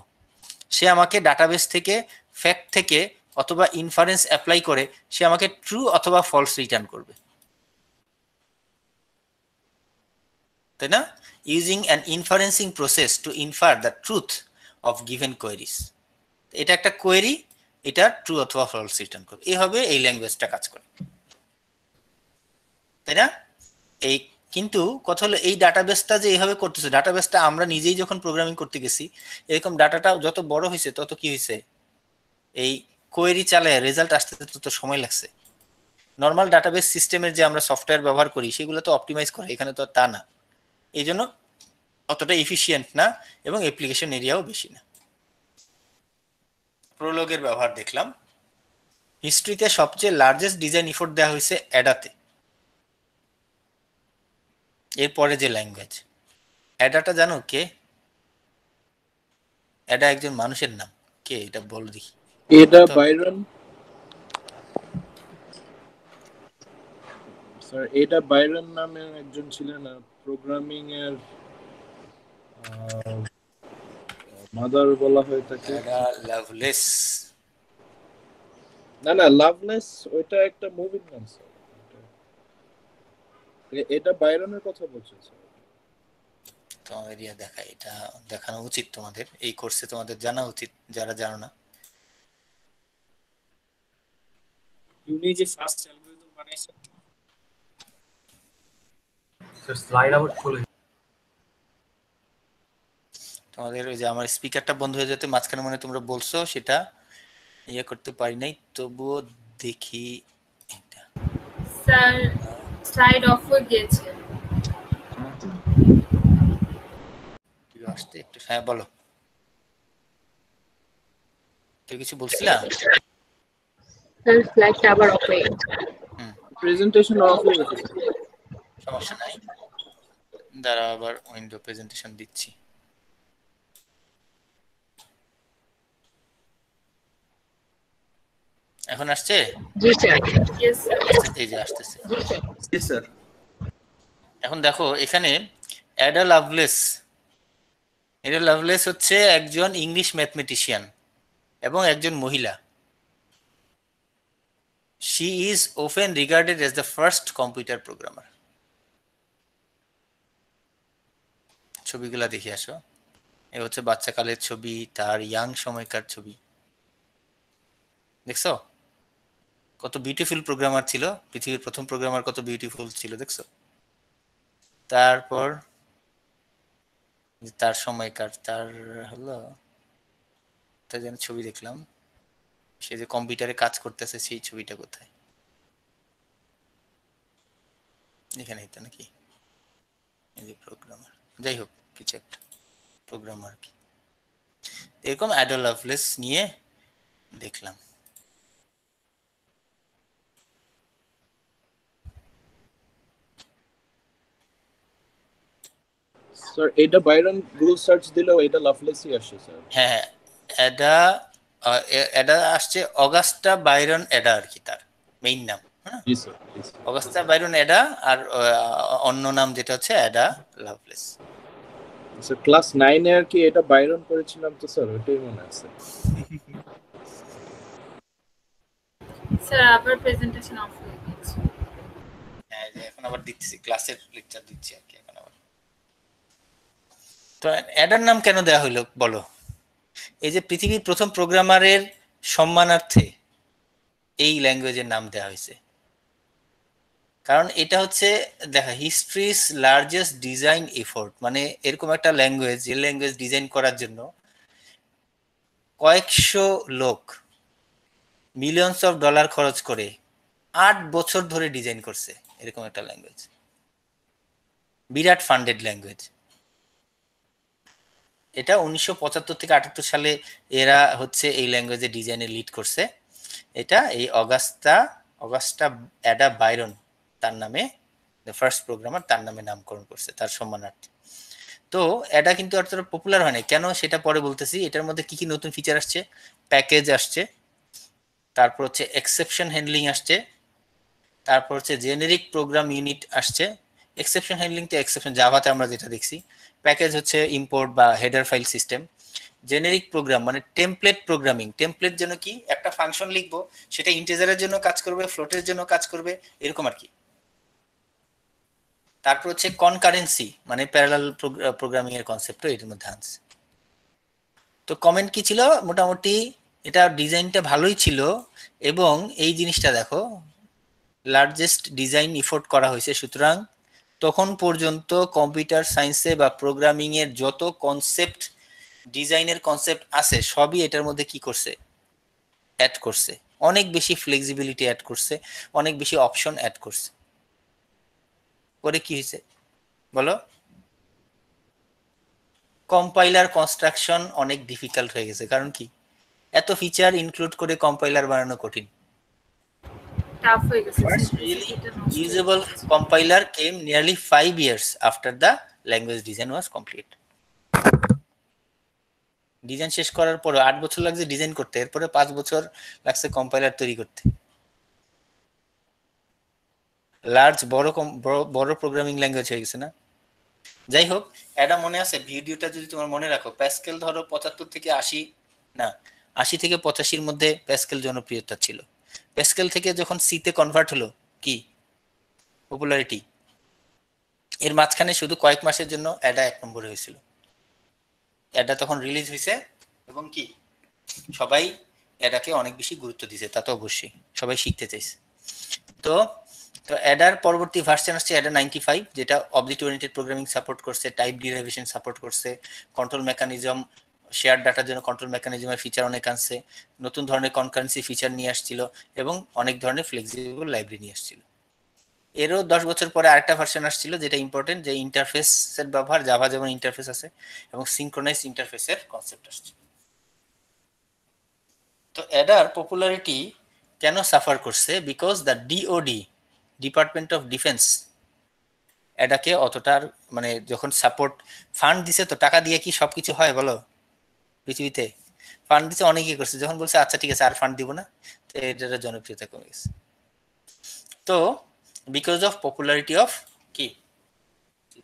Speaker 4: সে আমাকে ডাটাবেস থেকে ফ্যাক্ট থেকে অথবা ইনফারেন্স অ্যাপ্লাই করে সে আমাকে ট্রু অথবা ফলস রিটার্ন করবে, তাই না? Using an inferencing process to infer the truth of given queries. এটা একটা কোয়েরি, এটা ট্রু অথবা ফলস রিটার্ন করবে। এইভাবে এই ল্যাঙ্গুয়েজটা কাজ করে, তাই না? এই কিন্তু কথা হলো এই ডাটাবেসটা যে এইভাবে করতেছে, ডাটাবেসটা আমরা নিজেই যখন প্রোগ্রামিং করতে গেছি এরকম ডাটাটা যত বড় হয়েছে তত কি হয়েছে, এই কোয়েরি চালায় রেজাল্ট আসতে তত সময় লাগছে। নর্মাল ডাটাবেস সিস্টেমের যে আমরা সফটওয়্যার ব্যবহার করি সেগুলো তো অপটিমাইজ করে, এখানে তো তা না, এই জন্য অতটা এফিসিয়েন্ট না এবং অ্যাপ্লিকেশন এরিয়াও বেশি না। প্রোলগের ব্যবহার দেখলাম। হিস্ট্রিতে সবচেয়ে লার্জেস্ট ডিজাইন এফোর্ট দেওয়া হয়েছে অ্যাডাতে। এরপরে যে ল্যাঙ্গুয়েজ অ্যাডাটা জানো কে? অ্যাডা একজন মানুষের নাম, কে এটা বল দেখি।
Speaker 7: এডা বাইরন স্যার, এডা বাইরন নামের একজন ছিলেন প্রোগ্রামিং এর মাদার বলা হয় তাকে।
Speaker 4: Ada Lovelace.
Speaker 7: না না, লাভলেস ওইটা একটা মুভির নাম স্যার। এটা বাইরনের কথা বলছেন স্যার।
Speaker 4: তোমার এরিয়া দেখা, এটা দেখানো উচিত তোমাদের, এই কোর্সে তোমাদের জানা উচিত যারা জানো না।
Speaker 8: উনি যে ফার্স্ট অ্যালগরিদম বানাইছেন স্যার, স্লাইড আউট চলে
Speaker 4: তোমাদের ওই যে আমার স্পিকারটা বন্ধ হয়ে যেতে মাঝখানে মনে তোমরা বলছো, সেটা ইয়ে করতে পারি নাই, তবুও দেখি এটা
Speaker 6: স্যার স্লাইড অফ হয়ে গেছে।
Speaker 4: আসতে একটু। হ্যাঁ বলো, তুই কিছু বলছিলাম?
Speaker 5: স্যার স্লাইডটা আবার অফ হয়ে গেছে।
Speaker 7: প্রেজেন্টেশন অফ হয়ে গেছে।
Speaker 4: সমস্যা নাই, দাঁড়া আবার উইন্ডো প্রেজেন্টেশন দিচ্ছি। এখন আসছে?
Speaker 5: জি স্যার।
Speaker 6: Yes sir.
Speaker 4: এই যে আসতেছে।
Speaker 8: জি স্যার।
Speaker 4: এখন দেখো এখানে অ্যাডা লাভলেস, অ্যাডা লাভলেস হচ্ছে একজন ইংলিশ ম্যাথমেটিশিয়ান এবং একজন মহিলা। She is often regarded as the first computer programmer. ছবিগুলা দেখে আসো, এ হচ্ছে বাচ্চাকালের ছবি, তার ইয়াং সময়কার ছবি। দেখছো কত বিউটিফুল প্রোগ্রামার ছিল, পৃথিবীর প্রথম প্রোগ্রামার কত বিউটিফুল ছিল, দেখছো? তারপর তার সময়কার, তার হলো তার যেন ছবি দেখলাম, সে যে কম্পিউটারে কাজ করতেছে সেই ছবিটা কোথায়? এখানে তো নাকি এই যে প্রোগ্রামার, যাই হোক কিছু একটা প্রোগ্রামার কি এরকম অ্যাডা লাভলেস নিয়ে দেখলাম।
Speaker 7: স্যার এটা বাইরন গুগল সার্চ দিলেও এটা লাভলেসই আসে স্যার।
Speaker 4: হ্যাঁ অ্যাডা আসছে, অগাস্টা বাইরন অ্যাডা আর কি তার মেইন নাম। হ্যাঁ
Speaker 7: জি স্যার।
Speaker 4: অগাস্টা বাইরন অ্যাডা, আর অন্য নাম যেটা হচ্ছে অ্যাডা লাভলেস।
Speaker 7: স্যার ক্লাস 9 এ আর কি এটা বাইরন করেছিলাম তো স্যার, ওইটাই মনে আছে।
Speaker 6: স্যার আবার প্রেজেন্টেশন অফ হয়ে গেছে।
Speaker 4: হ্যাঁ এখন আবার দিচ্ছি, ক্লাসের লেকচার দিচ্ছি আর কি এখন আবার। তো অ্যাডার নাম কেন দেওয়া হলো বলো? এই যে পৃথিবীর প্রথম প্রোগ্রামারের সম্মানার্থে এই ল্যাঙ্গুয়েজের নাম দেওয়া হয়েছে, কারণ এটা হচ্ছে দেখা হিস্ট্রিজ লার্জেস্ট ডিজাইন এফোর্ট। মানে এরকম একটা ল্যাঙ্গুয়েজ, যে ল্যাঙ্গুয়েজ ডিজাইন করার জন্য কয়েকশো লোক মিলিয়নস অফ ডলার খরচ করে 8 বছর ধরে ডিজাইন করছে, এরকম একটা ল্যাঙ্গুয়েজ। বিরাট ফান্ডেড ল্যাঙ্গুয়েজ। এটা 1975 থেকে 78 সালে এরা হচ্ছে এই ল্যাঙ্গুয়েজে ডিজাইনে লিড করছে। এটা এই অগাস্টা অ্যাডা বাইরন তার নামে, দ্য ফার্স্ট প্রোগ্রামার, তার নামে নামকরণ করছে তার সম্মানার্থে। তো এটা কিন্তু অতটা পপুলার হয় না কেন সেটা পরে বলতেছি। এটার মধ্যে কি কি নতুন ফিচার আসছে, প্যাকেজ আসছে, তারপর হচ্ছে এক্সেপশন হ্যান্ডলিং আসছে, তারপর হচ্ছে জেনেরিক প্রোগ্রাম ইউনিট আসছে। এক্সেপশন হ্যান্ডলিং তো এক্সেপশন জাভাতে আমরা যেটা দেখছি, প্যাকেজ হচ্ছে ইম্পোর্ট বা header file system. Generic program মানে টেমপ্লেট প্রোগ্রামিং, টেমপ্লেট যেন কি একটা ফাংশন লিখবো সেটা ইন্টিজারের জন্য কাজ করবে, ফ্লোটের জন্য কাজ করবে, এরকম আর কি। তারপর হচ্ছে কনকারেন্সি মানে প্যারালাল প্রোগ্রামিং এর কনসেপ্টও এর মধ্যে আনছে। তো কমেন্ট কি ছিল, মোটামুটি এটা ডিজাইনটা ভালোই ছিল এবং এই জিনিসটা দেখো লার্জেস্ট ডিজাইন এফোর্ট করা হয়েছে। সুতরাং তখন পর্যন্ত কম্পিউটার সায়েন্সে বা প্রোগ্রামিং এর যত কনসেপ্ট, ডিজাইনের কনসেপ্ট আছে সবই এটার মধ্যে কি করছে, অ্যাড করছে। অনেক বেশি ফ্লেক্সিবিলিটি অ্যাড করছে, অনেক বেশি অপশন অ্যাড করছে। করে কি হয়েছে বলো, কম্পাইলার কনস্ট্রাকশন অনেক ডিফিকাল্ট হয়ে গেছে। কারণ কি, এত ফিচার ইনক্লুড করে কম্পাইলার বানানো কঠিন।
Speaker 6: টাফ হয়ে গেছে।
Speaker 4: First really usable compiler came nearly 5 years after the language design was complete. Design শেষ করার পরে 8 বছর লাগছে ডিজাইন করতে, এরপরে 5 বছর লাগছে কম্পাইলার তৈরি করতে। লার্জ বড় প্রোগ্রামিং ল্যাঙ্গুয়েজ হয়ে গেছে না। যাই হোক, এটা মনে আছে ভিডিওটা যদি তোমার মনে রাখো, প্যাসকেল ধরো 75 থেকে 80 না 80 থেকে 85 মধ্যে প্যাসকেল জনপ্রিয়তা ছিল। প্যাসকেল থেকে যখন সিতে কনভার্ট হলো কি পপুলারিটি, এর মাঝখানে শুধু কয়েক মাসের জন্য অ্যাডা 1 নম্বরে হয়েছিল। অ্যাডা তখন রিলিজ হয়েছে এবং কি সবাই অ্যাডাকে অনেক বেশি গুরুত্ব দিয়েছে, তা তো অবশ্যই সবাই শিখতে চাইছে। তো অ্যাডার পরবর্তী ভার্সন আসছে অ্যাডা 95, যেটা অবজেক্ট ওরিয়েন্টেড প্রোগ্রামিং সাপোর্ট করছে, টাইপ ডিরাইভেশন সাপোর্ট করছে, কন্ট্রোল মেকানিজম, শেয়ার ডাটার জন্য কন্ট্রোল মেকানিজমের ফিচার অনেক আনছে, নতুন ধরনের কনকারেন্সি ফিচার নিয়ে আসছিল এবং অনেক ধরনের ফ্লেক্সিবল লাইব্রেরি নিয়ে আসছিল। এরও 10 বছর পরে আরেকটা ভার্সন আসছিল যেটা ইম্পর্টেন্ট, যে ইন্টারফেসের ব্যবহার, জাভা যেমন ইন্টারফেস আছে এবং সিনক্রোনাইজ ইন্টারফেসের কনসেপ্ট আসছে। তো অ্যাডার পপুলারিটি কেন সাফার করছে, because the DOD, department of defence, অ্যাডাকে অতটার মানে যখন সাপোর্ট ফান্ড দিছে, তো টাকা দিয়ে কি সবকিছু হয় বলো পৃথিবীতে? ফান্ড দিছে অনেকেই করছে, যখন বলছে আচ্ছা ঠিক আছে আর ফান্ড দিব না, তো এটার জনপ্রিয়তা কমে গেছে। তো because of popularity of কি C++.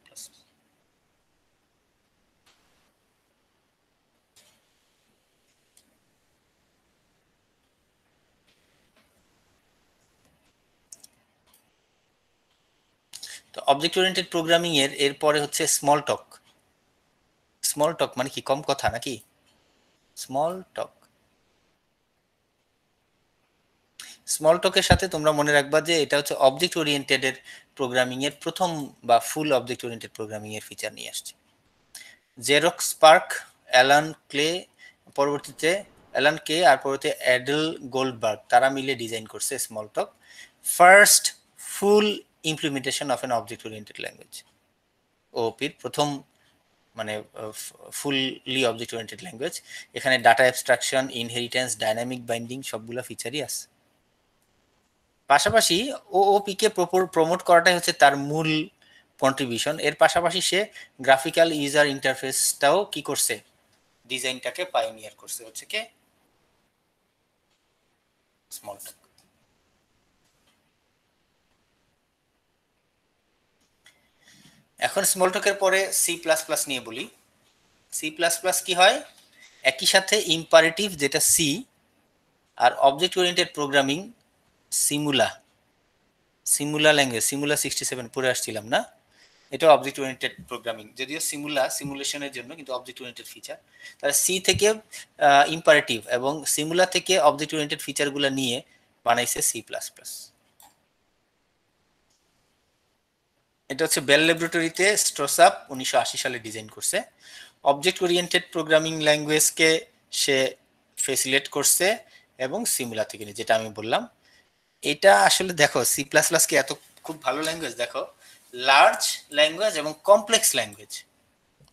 Speaker 4: তো অবজেক্ট ওরিয়েন্টেড প্রোগ্রামিং এর পরে হচ্ছে স্মল টক। স্মল টক মানে কি, কম কথা নাকি? স্মল টক, স্মল টকের সাথে তোমরা মনে রাখবা যে এটা হচ্ছে অবজেক্ট ওরিয়েন্টেড এর প্রোগ্রামিং এর প্রথম বা ফুল অবজেক্ট ওরিয়েন্টেড প্রোগ্রামিং এর ফিচার নিয়ে আসছে। জেরক স্পার্ক, অ্যালান ক্লে, পরবর্তীতে অ্যালান কে আর পরবর্তীতে অ্যাডেল গোল্ডবার্গ, তারা মিলে ডিজাইন করছে Smalltalk, first full implementation of an object oriented language. ওপির প্রথম মানে ফুললি অবজেক্ট ওরিয়েন্টেড ল্যাঙ্গুয়েজ। এখানে data abstraction, inheritance, dynamic binding সবগুলো ফিচারই আছে। পাশাপাশি ওওপি কে প্রমোট করাটাই হচ্ছে তার মূল কন্ট্রিবিউশন। এর পাশাপাশি সে গ্রাফিক্যাল ইউজার ইন্টারফেসটাও কি করছে, ডিজাইনটাকে পাইওনিয়ার করছে, হচ্ছে কি স্মল টক। এখন স্মল টকের পরে সি প্লাস প্লাস নিয়ে বলি। সি প্লাস প্লাস কি হয়, একই সাথে ইম্পারেটিভ যেটা সি আর অবজেক্ট ওরিয়েন্টেড প্রোগ্রামিং সিমুলা ল্যাঙ্গুয়েজ, সিমুলা 67 পড়ে আসছিলাম না, এটা অবজেক্ট ওরিয়েন্টেড প্রোগ্রামিং, যদিও সিমুলেশনের জন্য, কিন্তু অবজেক্ট ওরিয়েন্টেড ফিচার। তাহলে সি থেকে ইম্পারেটিভ এবং সিমুলা থেকে অবজেক্ট ওরিয়েন্টেড ফিচারগুলো নিয়ে বানাইছে সি প্লাস প্লাস। এটা হচ্ছে বেল ল্যাবরেটরিতে স্ট্রসাপ 1980 সালে ডিজাইন করছে। অবজেক্ট ওরিয়েন্টেড প্রোগ্রামিং ল্যাঙ্গুয়েজকে সে ফেসিলিটেট করছে এবং সিমুলা থেকে নিয়ে, যেটা আমি বললাম। এটা আসলে দেখো সি প্লাস প্লাস কি এত খুব ভালো ল্যাঙ্গুয়েজ, দেখো লার্জ ল্যাঙ্গুয়েজ এবং complex language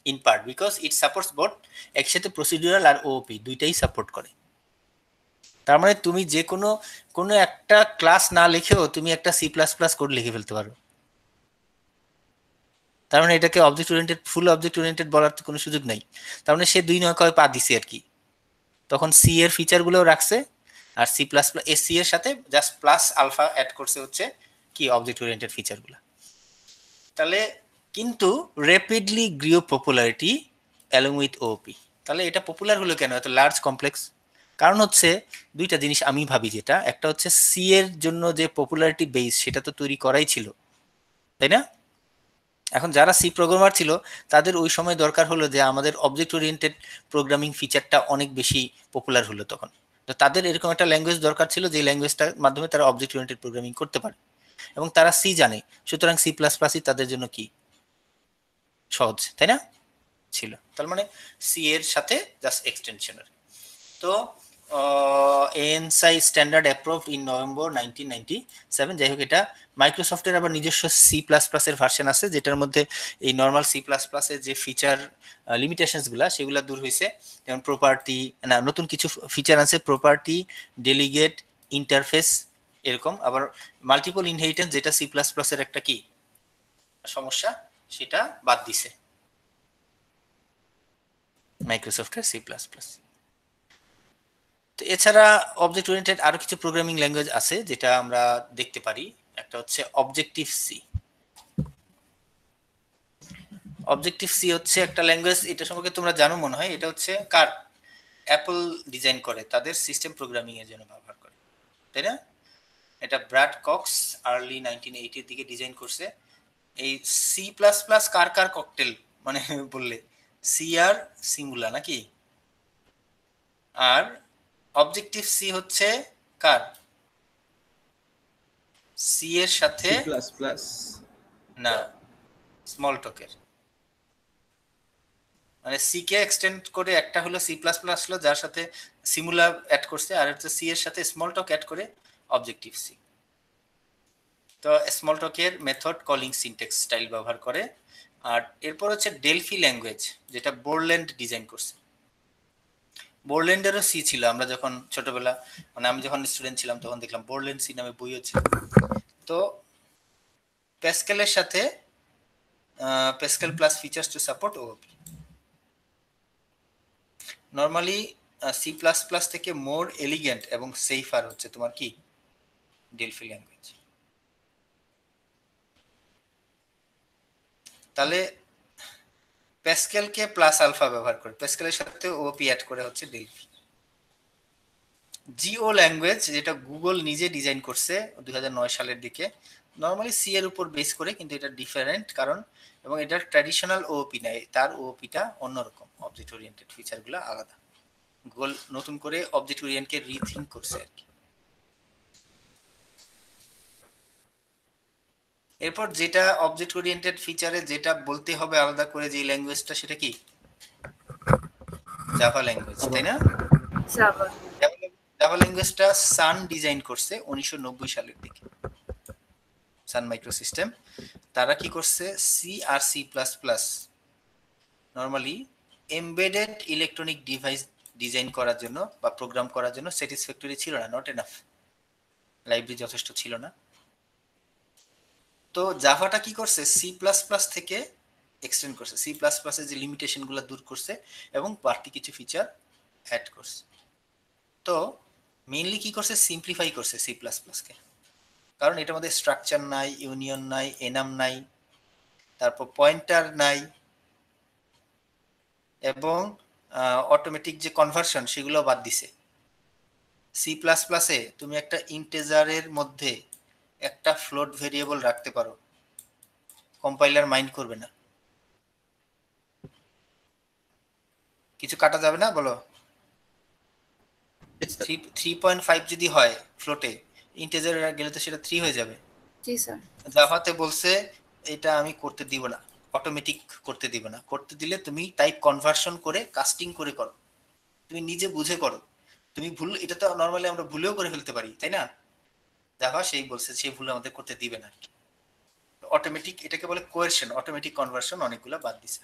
Speaker 4: in part, because it supports both, একসাথে প্রসিডিউরাল আর ওপি দুইটাই সাপোর্ট করে। তার মানে তুমি যে কোনো একটা ক্লাস না লিখেও তুমি একটা C++ কোড লিখে ফেলতে পারো। তার মানে এটাকে অবজেক্ট ওরিয়েন্টেড, ফুল অবজেক্ট ওরিয়েন্টেড বলার তো কোনো সুযোগ নাই। তার মানে সে 2 9 পা দিছে আর কি। তখন সি এর ফিচারগুলোও রাখছে, আর সি এর সাথে জাস্ট প্লাস আলফা অ্যাড করছে হচ্ছে কি অবজেক্ট ওরিয়েন্টেড ফিচারগুলো। তাহলে কিন্তু র্যাপিডলি গ্রিও পপুলারিটি অ্যালং উইথ ওপি। তাহলে এটা পপুলার হলো কেন, এত লার্জ কমপ্লেক্স? কারণ হচ্ছে দুইটা জিনিস আমি ভাবি, যেটা একটা হচ্ছে সি এর জন্য যে পপুলারিটি বেস সেটা তো তৈরি করাই ছিল, তাই না? এখন যারা সি প্রোগ্রামার ছিল তাদের ওই সময় দরকার হলো যে আমাদের অবজেক্ট ওরিয়েন্টেড প্রোগ্রামিং ফিচারটা অনেক বেশি পপুলার হলো তখন। তো তাদের এরকম একটা ল্যাঙ্গুয়েজ দরকার ছিল যে ল্যাঙ্গুয়েজটার মাধ্যমে তারা অবজেক্ট ওরিয়েন্টেড প্রোগ্রামিং করতে পারে, এবং তারা সি জানে, সুতরাং C++ই তাদের জন্য কি সহজ, তাই না ছিল। তার মানে সি এর সাথে জাস্ট এক্সটেনশনের। তো ANSI standard approved in November 1997। যাই হোক, এটা মাইক্রোসফটের আবার নিজস্ব C++ এর ভার্সন আছে, যেটার মধ্যে এই নর্মাল C++ এর যে ফিচার লিমিটেশনসগুলো সেগুলো দূর হয়েছে। যেমন প্রপার্টি, না নতুন কিছু ফিচার আছে, প্রপার্টি, ডেলিগেট, ইন্টারফেস, এরকম। আবার মাল্টিপল ইনহেরিটেন্স, যেটা C++ এর একটা কি সমস্যা, সেটা বাদ দিছে মাইক্রোসফটের C++। তো এছাড়া অবজেক্ট ওরিয়েন্টেড আরো কিছু প্রোগ্রামিং ল্যাঙ্গুয়েজ আছে যেটা আমরা দেখতে পারি। একটা হচ্ছে অবজেক্টিভ সি। অবজেক্টিভ সি হচ্ছে একটা ল্যাঙ্গুয়েজ, এটা সম্পর্কে তোমরা জানো মনে হয়। এটা হচ্ছে কার, অ্যাপল ডিজাইন করে, তাদের সিস্টেম প্রোগ্রামিং এর জন্য ব্যবহার করে, তাই না? এটা ব্র্যাড কক্স আর্লি 1980 এর দিকে ডিজাইন করছে। এই C++ কার কার ককটেল মানে বললে সি আর সিঙ্গুলার নাকি? আর অবজেক্টিভ সি হচ্ছে কার, সি এর সাথে না স্মল টকের, মানে সি কে এক্সটেন্ড করে একটা হলো C++ হলো যার সাথে সিমুলার অ্যাড করছে, আর হচ্ছে সি এর সাথে স্মল টক অ্যাড করে অবজেক্টিভ সি। তো স্মল টকের মেথড কলিং সিনট্যাক্স স্টাইল ব্যবহার করে। আর এরপর হচ্ছে ডেলফি ল্যাঙ্গুয়েজ, যেটা বোরল্যান্ড ডিজাইন করছে। বোরল্যান্ডেরও সি ছিল, আমরা যখন ছোটবেলা, মানে আমি যখন স্টুডেন্ট ছিলাম তখন দেখলাম বোরল্যান্ড সি নামে বইও ছিল। তো প্যাসকেলের সাথে Pascal plus features to support OP. Normally C++ থেকে মোর এলিগেন্ট এবং সেফার হচ্ছে তোমার কি ডেলফি ল্যাঙ্গুয়েজ। তাহলে প্যাসকেলকে প্লাস আলফা ব্যবহার করে, প্যাসকেলের সাথে ওপি অ্যাড করে হচ্ছে ডেলফি। জিও ল্যাঙ্গুয়েজ, যেটা গুগল নিজে ডিজাইন করছে 2009 সালের দিকে, নরমালি সি এর উপর বেস করে, কিন্তু এটা ডিফারেন্ট কারণ, এবং এটার ট্র্যাডিশনাল ওপি নাই, তার ওপিটা অন্যরকম, অবজেক্ট ওরিয়েন্টেড ফিচারগুলো আলাদা। গুগল নতুন করে অবজেক্ট ওরিয়েন্টকে রিথিঙ্ক করছে আর কি। এরপর যেটা অবজেক্ট ওরিয়েন্টেড ফিচারে যেটা বলতে হবে আলাদা করে, যে ল্যাঙ্গুয়েজটা, সেটা কি জাভা ল্যাঙ্গুয়েজ, তাই না? জাভা ল্যাঙ্গুয়েজটা সান ডিজাইন করছে 1990 সালের দিকে, সান মাইক্রোসিস্টেম। তারা কি করছে, সি আর C++ normally embedded electronic device design করার জন্য বা প্রোগ্রাম করার জন্য স্যাটিসফ্যাক্টরি ছিল না, নট এনাফ, লাইব্রেরি যথেষ্ট ছিল না। তো জাভাটা কি করছে, C++ থেকে এক্সটেন্ড করছে, C++ এর যে লিমিটেশনগুলো দূর করছে এবং বাড়তি কিছু ফিচার অ্যাড করছে। তো মেইনলি কি করছে, সিম্পলিফাই করছে C++ কে, কারণ এটার মধ্যে স্ট্রাকচার নাই, ইউনিয়ন নাই, এনাম নাই, তারপর পয়েন্টার নাই, এবং অটোমেটিক যে কনভার্সন সেগুলো বাদ দিছে। C++ এ তুমি একটা ইন্টিজারের মধ্যে একটা ফ্লোট ভেরিয়েবল রাখতে পারো, কম্পাইলার মাইন্ড করবে না, কিছু কাটা যাবে না, বলো। 3.5 যদি হয় ফ্লোটে, ইন্টিজারে গেলে তো সেটা 3 হয়ে যাবে।
Speaker 6: জি স্যার।
Speaker 4: জাভাতে বলছে এটা আমি করতে দিব না, অটোমেটিক করতে দিব না, করতে দিলে তুমি টাইপ কনভার্সন করে কাস্টিং করে করো, তুমি নিজে বুঝে করো। তুমি ভুল, এটা তো নরমালি আমরা ভুলেও করে ফেলতে পারি, তাই না? জাভা সেই বলছে সেই ভুল আমাদের করতে দিবে না। অটোমেটিক, এটাকে বলে কোয়েরশন, অটোমেটিক কনভার্সন অনেকগুলো বাদ দিছে,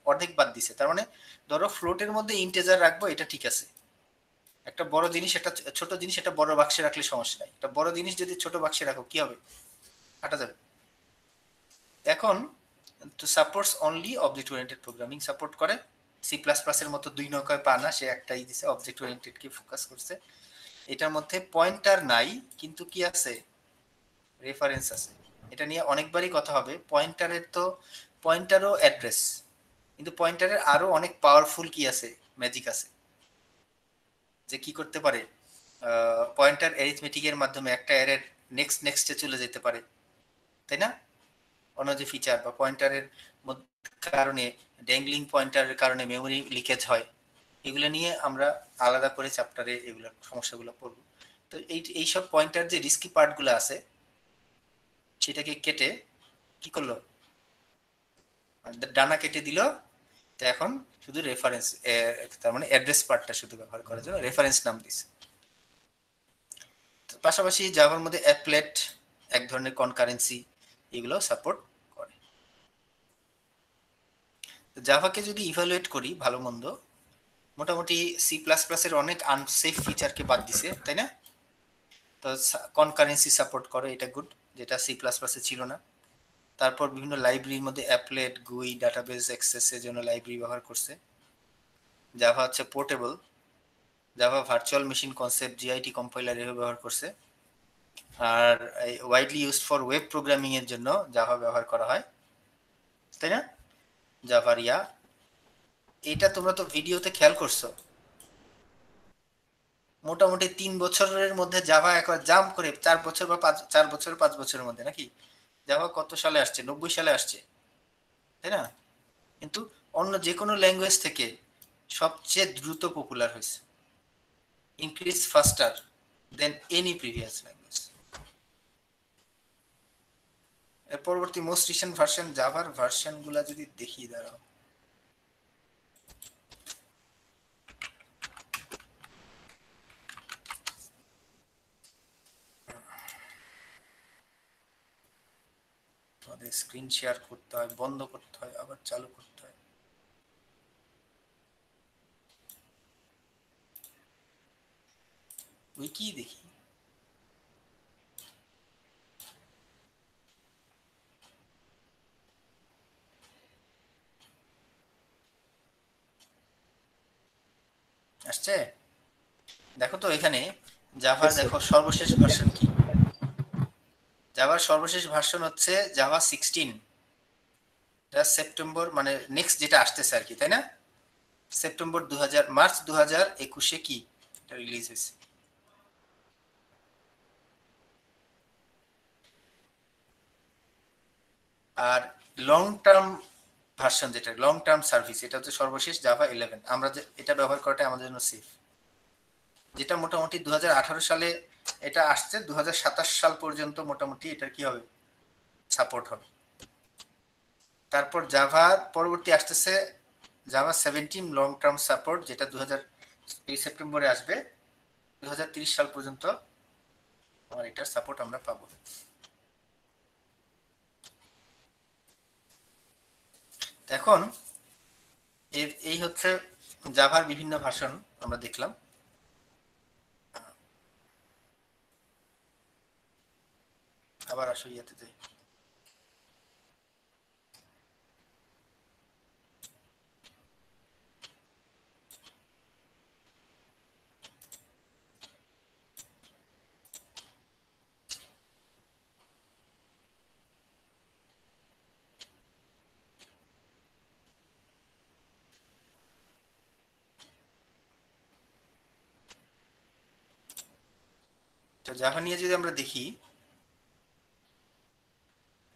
Speaker 4: অর্ধেক বাদ দিছে। তার মানে ধরো ফ্লোটের মধ্যে ইন্টিজার রাখবো, এটা ঠিক আছে। একটা বড় জিনিস, একটা ছোট জিনিস, এটা বড় বাক্সে রাখলে সমস্যা নাই। একটা বড় জিনিস যদি ছোট বাক্সে রাখো কি হবে? কাটা যাবে। এখন তো supports only object oriented programming support করে। সি প্লাস প্লাস এর মতো দুই নৌকায় পা না, সে একটাই দিছে, অবজেক্ট ওরিয়েন্টেড কে ফোকাস করছে। এটার মধ্যে পয়েন্টার নাই, কিন্তু কি আছে? রেফারেন্স আছে। এটা নিয়ে অনেকবারই কথা হবে। পয়েন্টারের তো পয়েন্টারও অ্যাড্রেস, কিন্তু পয়েন্টারের আরো অনেক পাওয়ারফুল কি আছে, ম্যাজিক আছে, যে কি করতে পারে। পয়েন্টার অ্যারিথমেটিকের মাধ্যমে একটা অ্যারের নেক্সটে চলে যেতে পারে, তাই না? অন্য যে ফিচার বা পয়েন্টারের কারণে, ড্যাংলিং পয়েন্টারের কারণে মেমোরি লিকেজ হয়, এগুলো নিয়ে আমরা আলাদা করে চ্যাপ্টারে এগুলোর সমস্যাগুলো পড়ব। তো এইসব পয়েন্টার যে রিস্কি পার্টগুলো আছে সেটাকে কেটে কি করলো, ডানা কেটে দিল। তো এখন শুধু রেফারেন্স, তার মানে অ্যাড্রেস পার্টটা শুধু ব্যবহার করার জন্য রেফারেন্স নাম দিছে। পাশাপাশি জাভার মধ্যে অ্যাপলেট, এক ধরনের কনকারেন্সি, এগুলো সাপোর্ট করে। জাভাকে যদি ইভালুয়েট করি ভালো মন্দ, মোটামুটি সি প্লাস প্লাস এর অনেক আনসেফ ফিচারকে বাদ দিছে, তাই না? তো কনকারেন্সি সাপোর্ট করে, এটা গুড, যেটা সি প্লাস প্লাসে ছিল না। তারপর বিভিন্ন লাইব্রেরির মধ্যে অ্যাপলেট, গুই, ডাটাবেস অ্যাক্সেসের জন্য লাইব্রেরি ব্যবহার করছে। জাভা হচ্ছে portable, Java virtual machine concept, JIT compiler এভাবে ব্যবহার করছে। আর widely used for web programming এর জন্য জাভা ব্যবহার করা হয়, তাই না? জাভারিয়া, এটা তোমরা তো ভিডিওতে খেয়াল করছো, মোটামুটি 3 বছরের মধ্যে জাভা একবার জাম্প করে 4 বছর বা 4 বছর 5 বছরের মধ্যে, নাকি? জাভা কত সালে আসছে? 90 সালে আসছে, তাই না? কিন্তু অন্য যে কোনো ল্যাঙ্গুয়েজ থেকে সবচেয়ে দ্রুত পপুলার হয়েছে, increase ফাস্টার than any previous language. এর পরবর্তী মোস্ট রিসেন্ট ভার্সন, জাভার ভার্সনগুলো যদি দেখি, দাঁড়াও, তোমাদের স্ক্রিন শেয়ার করতে হয়, বন্ধ করতে হয়, আবার চালু করতে হয়। উইকি দেখি, আসছে? দেখো তো এখানে জাভার, দেখো সর্বশেষ ভার্সন কি। জাভার সর্বশেষ ভার্সন হচ্ছে জাভা 16, এটা সেপ্টেম্বর, মানে নেক্সট যেটা আসতেছে আর কি, তাই না? সেপ্টেম্বর মার্চ 2021 কি এটা রিলিজ হয়েছে। আর লং টার্ম ভার্সন, যেটা লং টার্ম সার্ভিস, এটা হচ্ছে সর্বশেষ জাভা 11। আমরা যে এটা ব্যবহার করাটা আমাদের জন্য সেফ, যেটা মোটামুটি 2018 সালে এটা আসছে, 2027 সাল পর্যন্ত মোটামুটি এটা কি হবে, সাপোর্ট হবে। তারপর জাভার পরবর্তী আসতেছে জাভা 17 লং টার্ম সাপোর্ট, যেটা এই সেপ্টেম্বরে আসবে। 2030 সাল পর্যন্ত আমার এটার সাপোর্ট আমরা পাবো। এখন এই হচ্ছে জাভার বিভিন্ন ভার্সন আমরা দেখলাম। আবার আসো ইয়াতে যাই। তো জাভা নিয়ে যদি আমরা দেখি,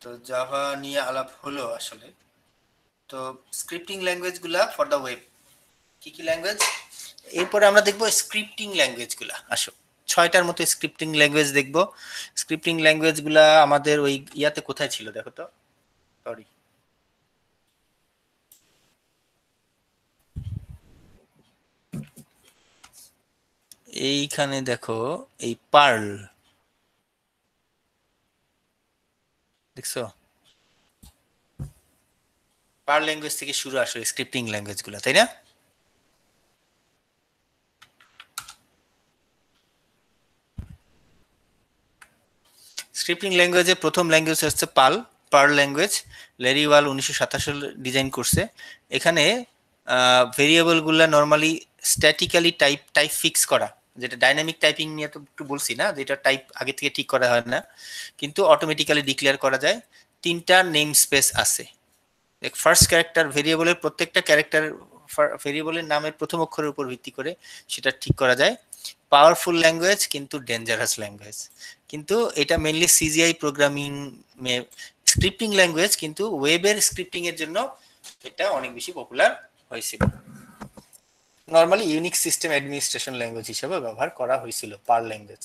Speaker 4: তো জাভা নিয়ে আলাপ হলো আসলে। তো স্ক্রিপ্টিং ল্যাঙ্গুয়েজ গুলা ফর দ্য ওয়েব, কি কি ল্যাঙ্গুয়েজ? এরপরে আমরা দেখবো স্ক্রিপ্টিং ল্যাঙ্গুয়েজ গুলা। আসো 6টার মতো স্ক্রিপ্টিং ল্যাঙ্গুয়েজ দেখবো। স্ক্রিপ্টিং ল্যাঙ্গুয়েজ গুলা আমাদের ওই ইয়াতে কোথায় ছিল দেখো তো, সরি, এইখানে দেখো, এই পার্ল দেখছো, পার ল্যাঙ্গুয়েজ থেকে শুরু আসলে স্ক্রিপ্টিং ল্যাঙ্গুয়েজগুলো, তাই না? স্ক্রিপ্টিং ল্যাঙ্গুয়েজে প্রথম ল্যাঙ্গুয়েজ হচ্ছে পার্ল ল্যাঙ্গুয়েজ। ল্যারি ওয়াল 1987 সালে ডিজাইন করছে। এখানে ভেরিয়েবলগুলো নর্মালি স্ট্যাটিক্যালি টাইপ ফিক্স করা, যেটা ডাইনামিক টাইপিং নিয়ে তো একটু বলছি না, যেটা টাইপ আগে থেকে ঠিক করা হয় না, কিন্তু অটোমেটিক্যালি ডিক্লেয়ার করা যায়। 3টা নেম স্পেস আছে। ফার্স্ট ক্যারেক্টার ভেরিয়েবলের প্রত্যেকটা ক্যারেক্টার ভেরিয়েবলের নামের প্রথম অক্ষরের উপর ভিত্তি করে সেটা ঠিক করা যায়। পাওয়ারফুল ল্যাঙ্গুয়েজ কিন্তু ডেঞ্জারাস ল্যাঙ্গুয়েজ। কিন্তু এটা mainly CGI programming scripting language, কিন্তু ওয়েবের স্ক্রিপ্টিং এর জন্য এটা অনেক বেশি পপুলার হয়েছিল। Normally Unix system administration language হিসেবে ব্যবহার করা হয়েছিল পার্ল ল্যাঙ্গুয়েজ।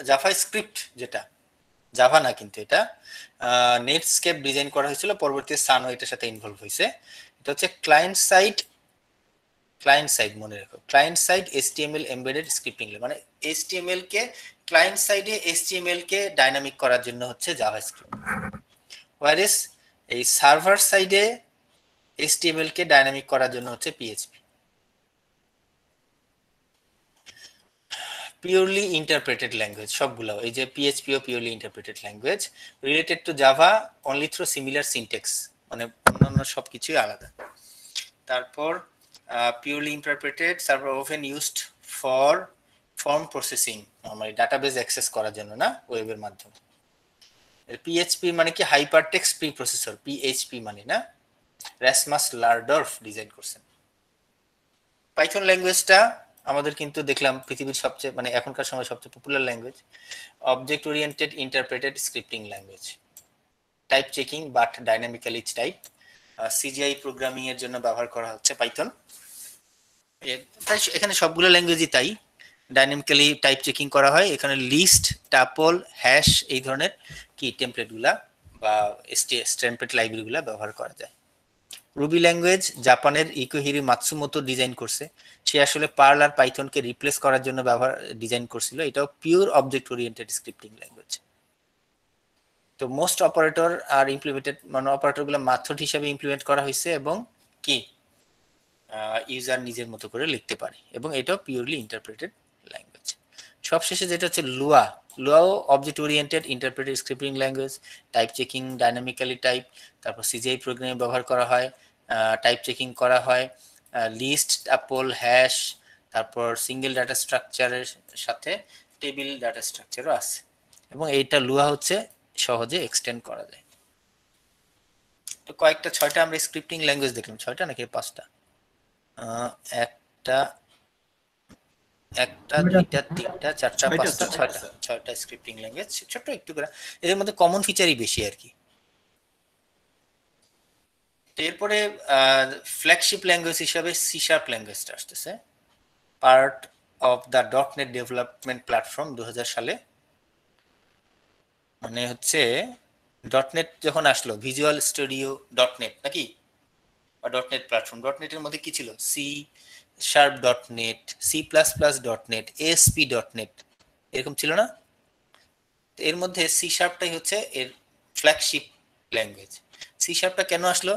Speaker 4: জাভা স্ক্রিপ্ট, যেটা জাভা না কিন্তু এটা নেটস্কেপ ডিজাইন করা হয়েছিল, পরবর্তীতে সানও এটার সাথে ইনভলভ হয়েছে। এটা হচ্ছে ক্লায়েন্ট সাইড মনে রাখো, client side HTML embedded scripting, মানে HTML কে ক্লায়েন্ট সাইডে HTML কে ডাইনামিক করার জন্য হচ্ছে জাভাস্ক্রিপ্ট, ওয়ারেস এই সার্ভার সাইডে HTML কে ডাইনামিক করার জন্য হচ্ছে PHP। পিওরলি ইন্টারপ্রেটেড ল্যাঙ্গুয়েজ সবগুলো, এই যে PHP ও purely interpreted language, related to Java only through similar syntax, মানে অন্যান্য সবকিছুই আলাদা। তারপর purely interpreted server often used for form processing, মানে ডাটাবেস অ্যাক্সেস করার জন্য না, ওয়েবের মাধ্যমে। PHP মানে কি হাইপারটেক্সট প্রি প্রসেসর, PHP মানে না, রাসমাস লারডর্ফ ডিজাইন করছেন। পাইথন ল্যাঙ্গুয়েজটা আমাদের কিন্তু দেখলাম পৃথিবীর সবচেয়ে, মানে এখনকার সময় সবচেয়ে popular language. Object oriented interpreted scripting language, type checking but dynamically type, CGI programming এর জন্য ব্যবহার করা হচ্ছে পাইথন। এখানে সবগুলো ল্যাঙ্গুয়েজই তাই, ডাইনামিক্যালি টাইপ চেকিং করা হয়। এখানে লিস্ট, টাপল, হ্যাশ এই ধরনের কি টেমপ্লেটগুলা বা টেমপ্লেট লাইব্রেরিগুলা ব্যবহার করা যায়। রুবি ল্যাঙ্গুয়েজ জাপানের ইকোহিরি মাতসুমোতো ডিজাইন করছে। সে আসলে পার্ল আর পাইথনকে রিপ্লেস করার জন্য ডিজাইন করছিল। এটাও pure object oriented scripting language. তো মোস্ট অপারেটর আর ইমপ্লিমেন্টেড, মানে অপারেটরগুলো মেথড হিসেবে ইমপ্লিমেন্ট করা হয়েছে এবং কি ইউজার নিজের মতো করে লিখতে পারে, এবং এটাও পিওরলি ইন্টারপ্রেটেড ল্যাঙ্গুয়েজ। সবশেষে যেটা হচ্ছে লুয়াও object oriented interpreted scripting language, type checking, dynamically type, তারপর সিজিআই প্রোগ্রামে ব্যবহার করা হয়, টাইপ চেকিং করা হয়, লিস্ট, টাপল, হ্যাশ, তারপর সিঙ্গেল ডাটা স্ট্রাকচারের সাথে টেবিল ডাটা স্ট্রাকচারও আছে, এবং এইটা লুয়া হচ্ছে সহজে এক্সটেন্ড করা যায়। তো কয়েকটা 6টা আমরা স্ক্রিপ্টিং ল্যাঙ্গুয়েজ দেখলাম, 6টা নাকি 5টা? একটা 2টা 3টা 4টা 5টা 6টা স্ক্রিপ্টিং ল্যাঙ্গুয়েজ, ছোট একটু করে। এদের মধ্যে কমন ফিচারই বেশি আর কি। এরপরে ফ্ল্যাগশিপ ল্যাঙ্গুয়েজ হিসাবে সি শার্প ল্যাঙ্গুয়েজটা আসতেছে, part of the .NET development platform 2000 সালে। মানে হচ্ছে .NET যখন আসলো, ভিজুয়াল স্টুডিও .NET নাকি, বা .NET প্ল্যাটফর্ম, .NET এর মধ্যে কি ছিল? C#.NET, C++.NET, ASP.NET এরকম ছিল না? এর মধ্যে সি শার্পটাই হচ্ছে এর ফ্ল্যাগশিপ ল্যাঙ্গুয়েজ। সি শার্পটা কেন আসলো?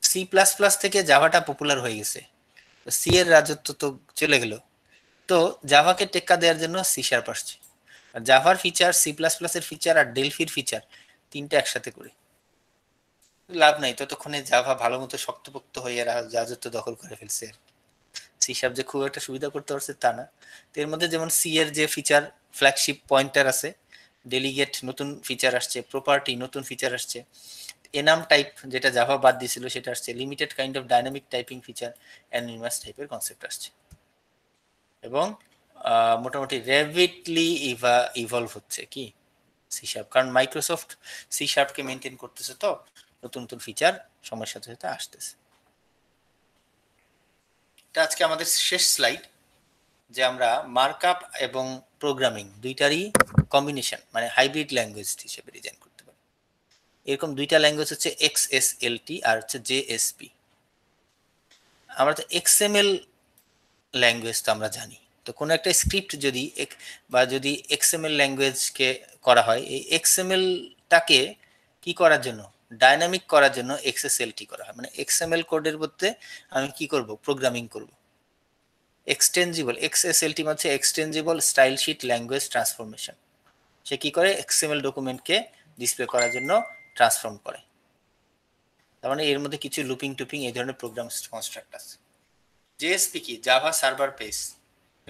Speaker 4: C++ থেকে জাভাটা পপুলার হয়ে গেছে, তো সি এর রাজত্ব তো চলে গেল, তো জাভাকে টেক্কা দেওয়ার জন্য সি শার্প আসছে। আর জাভার ফিচার, C++ এর ফিচার আর ডেলফির ফিচার, 3টা একসাথে করে লাভ নাই, ততক্ষণে জাভা ভালো মতো শক্তপোক্ত হয়ে রাজত্ব দখল করে ফেলছে। সি শার্প যে খুব একটা সুবিধা করতে পারছে তা না। তো এর মধ্যে যেমন সি এর যে ফিচার, ফ্ল্যাগশিপ পয়েন্টার আছে, ডেলিগেট নতুন ফিচার আসছে, প্রপার্টি নতুন ফিচার আসছে, এনাম টাইপ যেটা জাভা বাদ দিয়েছিল সেটা আসছে, limited kind of dynamic typing feature, anonymous টাইপের কনসেপ্ট আসছে, এবং মোটামুটি র্যাপিডলি ইভলভ হচ্ছে কি সি শার্প, কারণ মাইক্রোসফট সি শার্পকে মেনটেন করতেছে, তো নতুন নতুন ফিচার সময়ের সাথে সাথে আসতেছে। এটা আজকে আমাদের শেষ স্লাইড, যে আমরা মার্কআপ এবং প্রোগ্রামিং দুইটারই কম্বিনেশন, মানে হাইব্রিড ল্যাঙ্গুয়েজ হিসেবে ডিজাইন করতে পারি। এরকম 2টা ল্যাঙ্গুয়েজ হচ্ছে XSLT আর হচ্ছে JSP। আমরা তো XML ল্যাঙ্গুয়েজ তো আমরা জানি, তো কোনো একটা স্ক্রিপ্ট যদি XML ল্যাঙ্গুয়েজকে করা হয়, এই XMLটাকে কি করার জন্য, ডাইনামিক করার জন্য এক্সএসএলটি করা হয়, মানে এক্সএমএল কোডের মধ্যে আমি কি করব, প্রোগ্রামিং করব। এক্সটেনজিবল, এক্সএসএলটি হচ্ছে এক্সটেনজিবল স্টাইল শিট ল্যাঙ্গুয়েজ ট্রান্সফরমেশন। সে কি করে, এক্সএমএল ডকুমেন্টকে ডিসপ্লে করার জন্য ট্রান্সফর্ম করে। তার মানে এর মধ্যে কিছু লুপিং টুপিং এই ধরনের প্রোগ্রাম কনস্ট্রাক্ট আছে। জেএসপি কি, জাভা সার্ভার পেজ,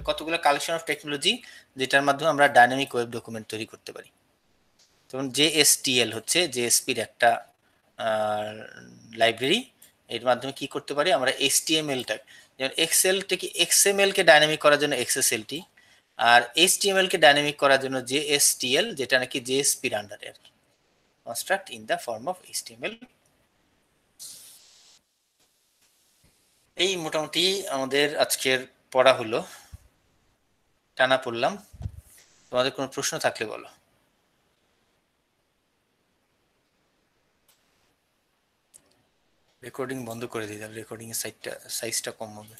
Speaker 4: কতগুলো কালেকশন অফ টেকনোলজি যেটার মাধ্যমে আমরা ডাইনামিক ওয়েব ডকুমেন্ট তৈরি করতে পারি। যেমন জেএসটিএল হচ্ছে জেএসপির একটা লাইব্রেরি, এর মাধ্যমে কি করতে পারি আমরা, এইচটিএমএলটা, যেমন এক্সেল থেকে এক্সএমএল কে ডাইনামিক করার জন্য এক্সএসএলটি, আর এইচটিএমএল কে ডাইনামিক করার জন্য জেএসটিএল, যেটা নাকি জেএসপির আন্ডারে আর কি, construct in the form of HTML. এই মোটামুটি আমাদের আজকের পড়া হলো, টানা পড়লাম। তোমাদের কোনো প্রশ্ন থাকলে বলো। রেকর্ডিং বন্ধ করে দিই, রেকর্ডিং এর সাইজটা কম হবে।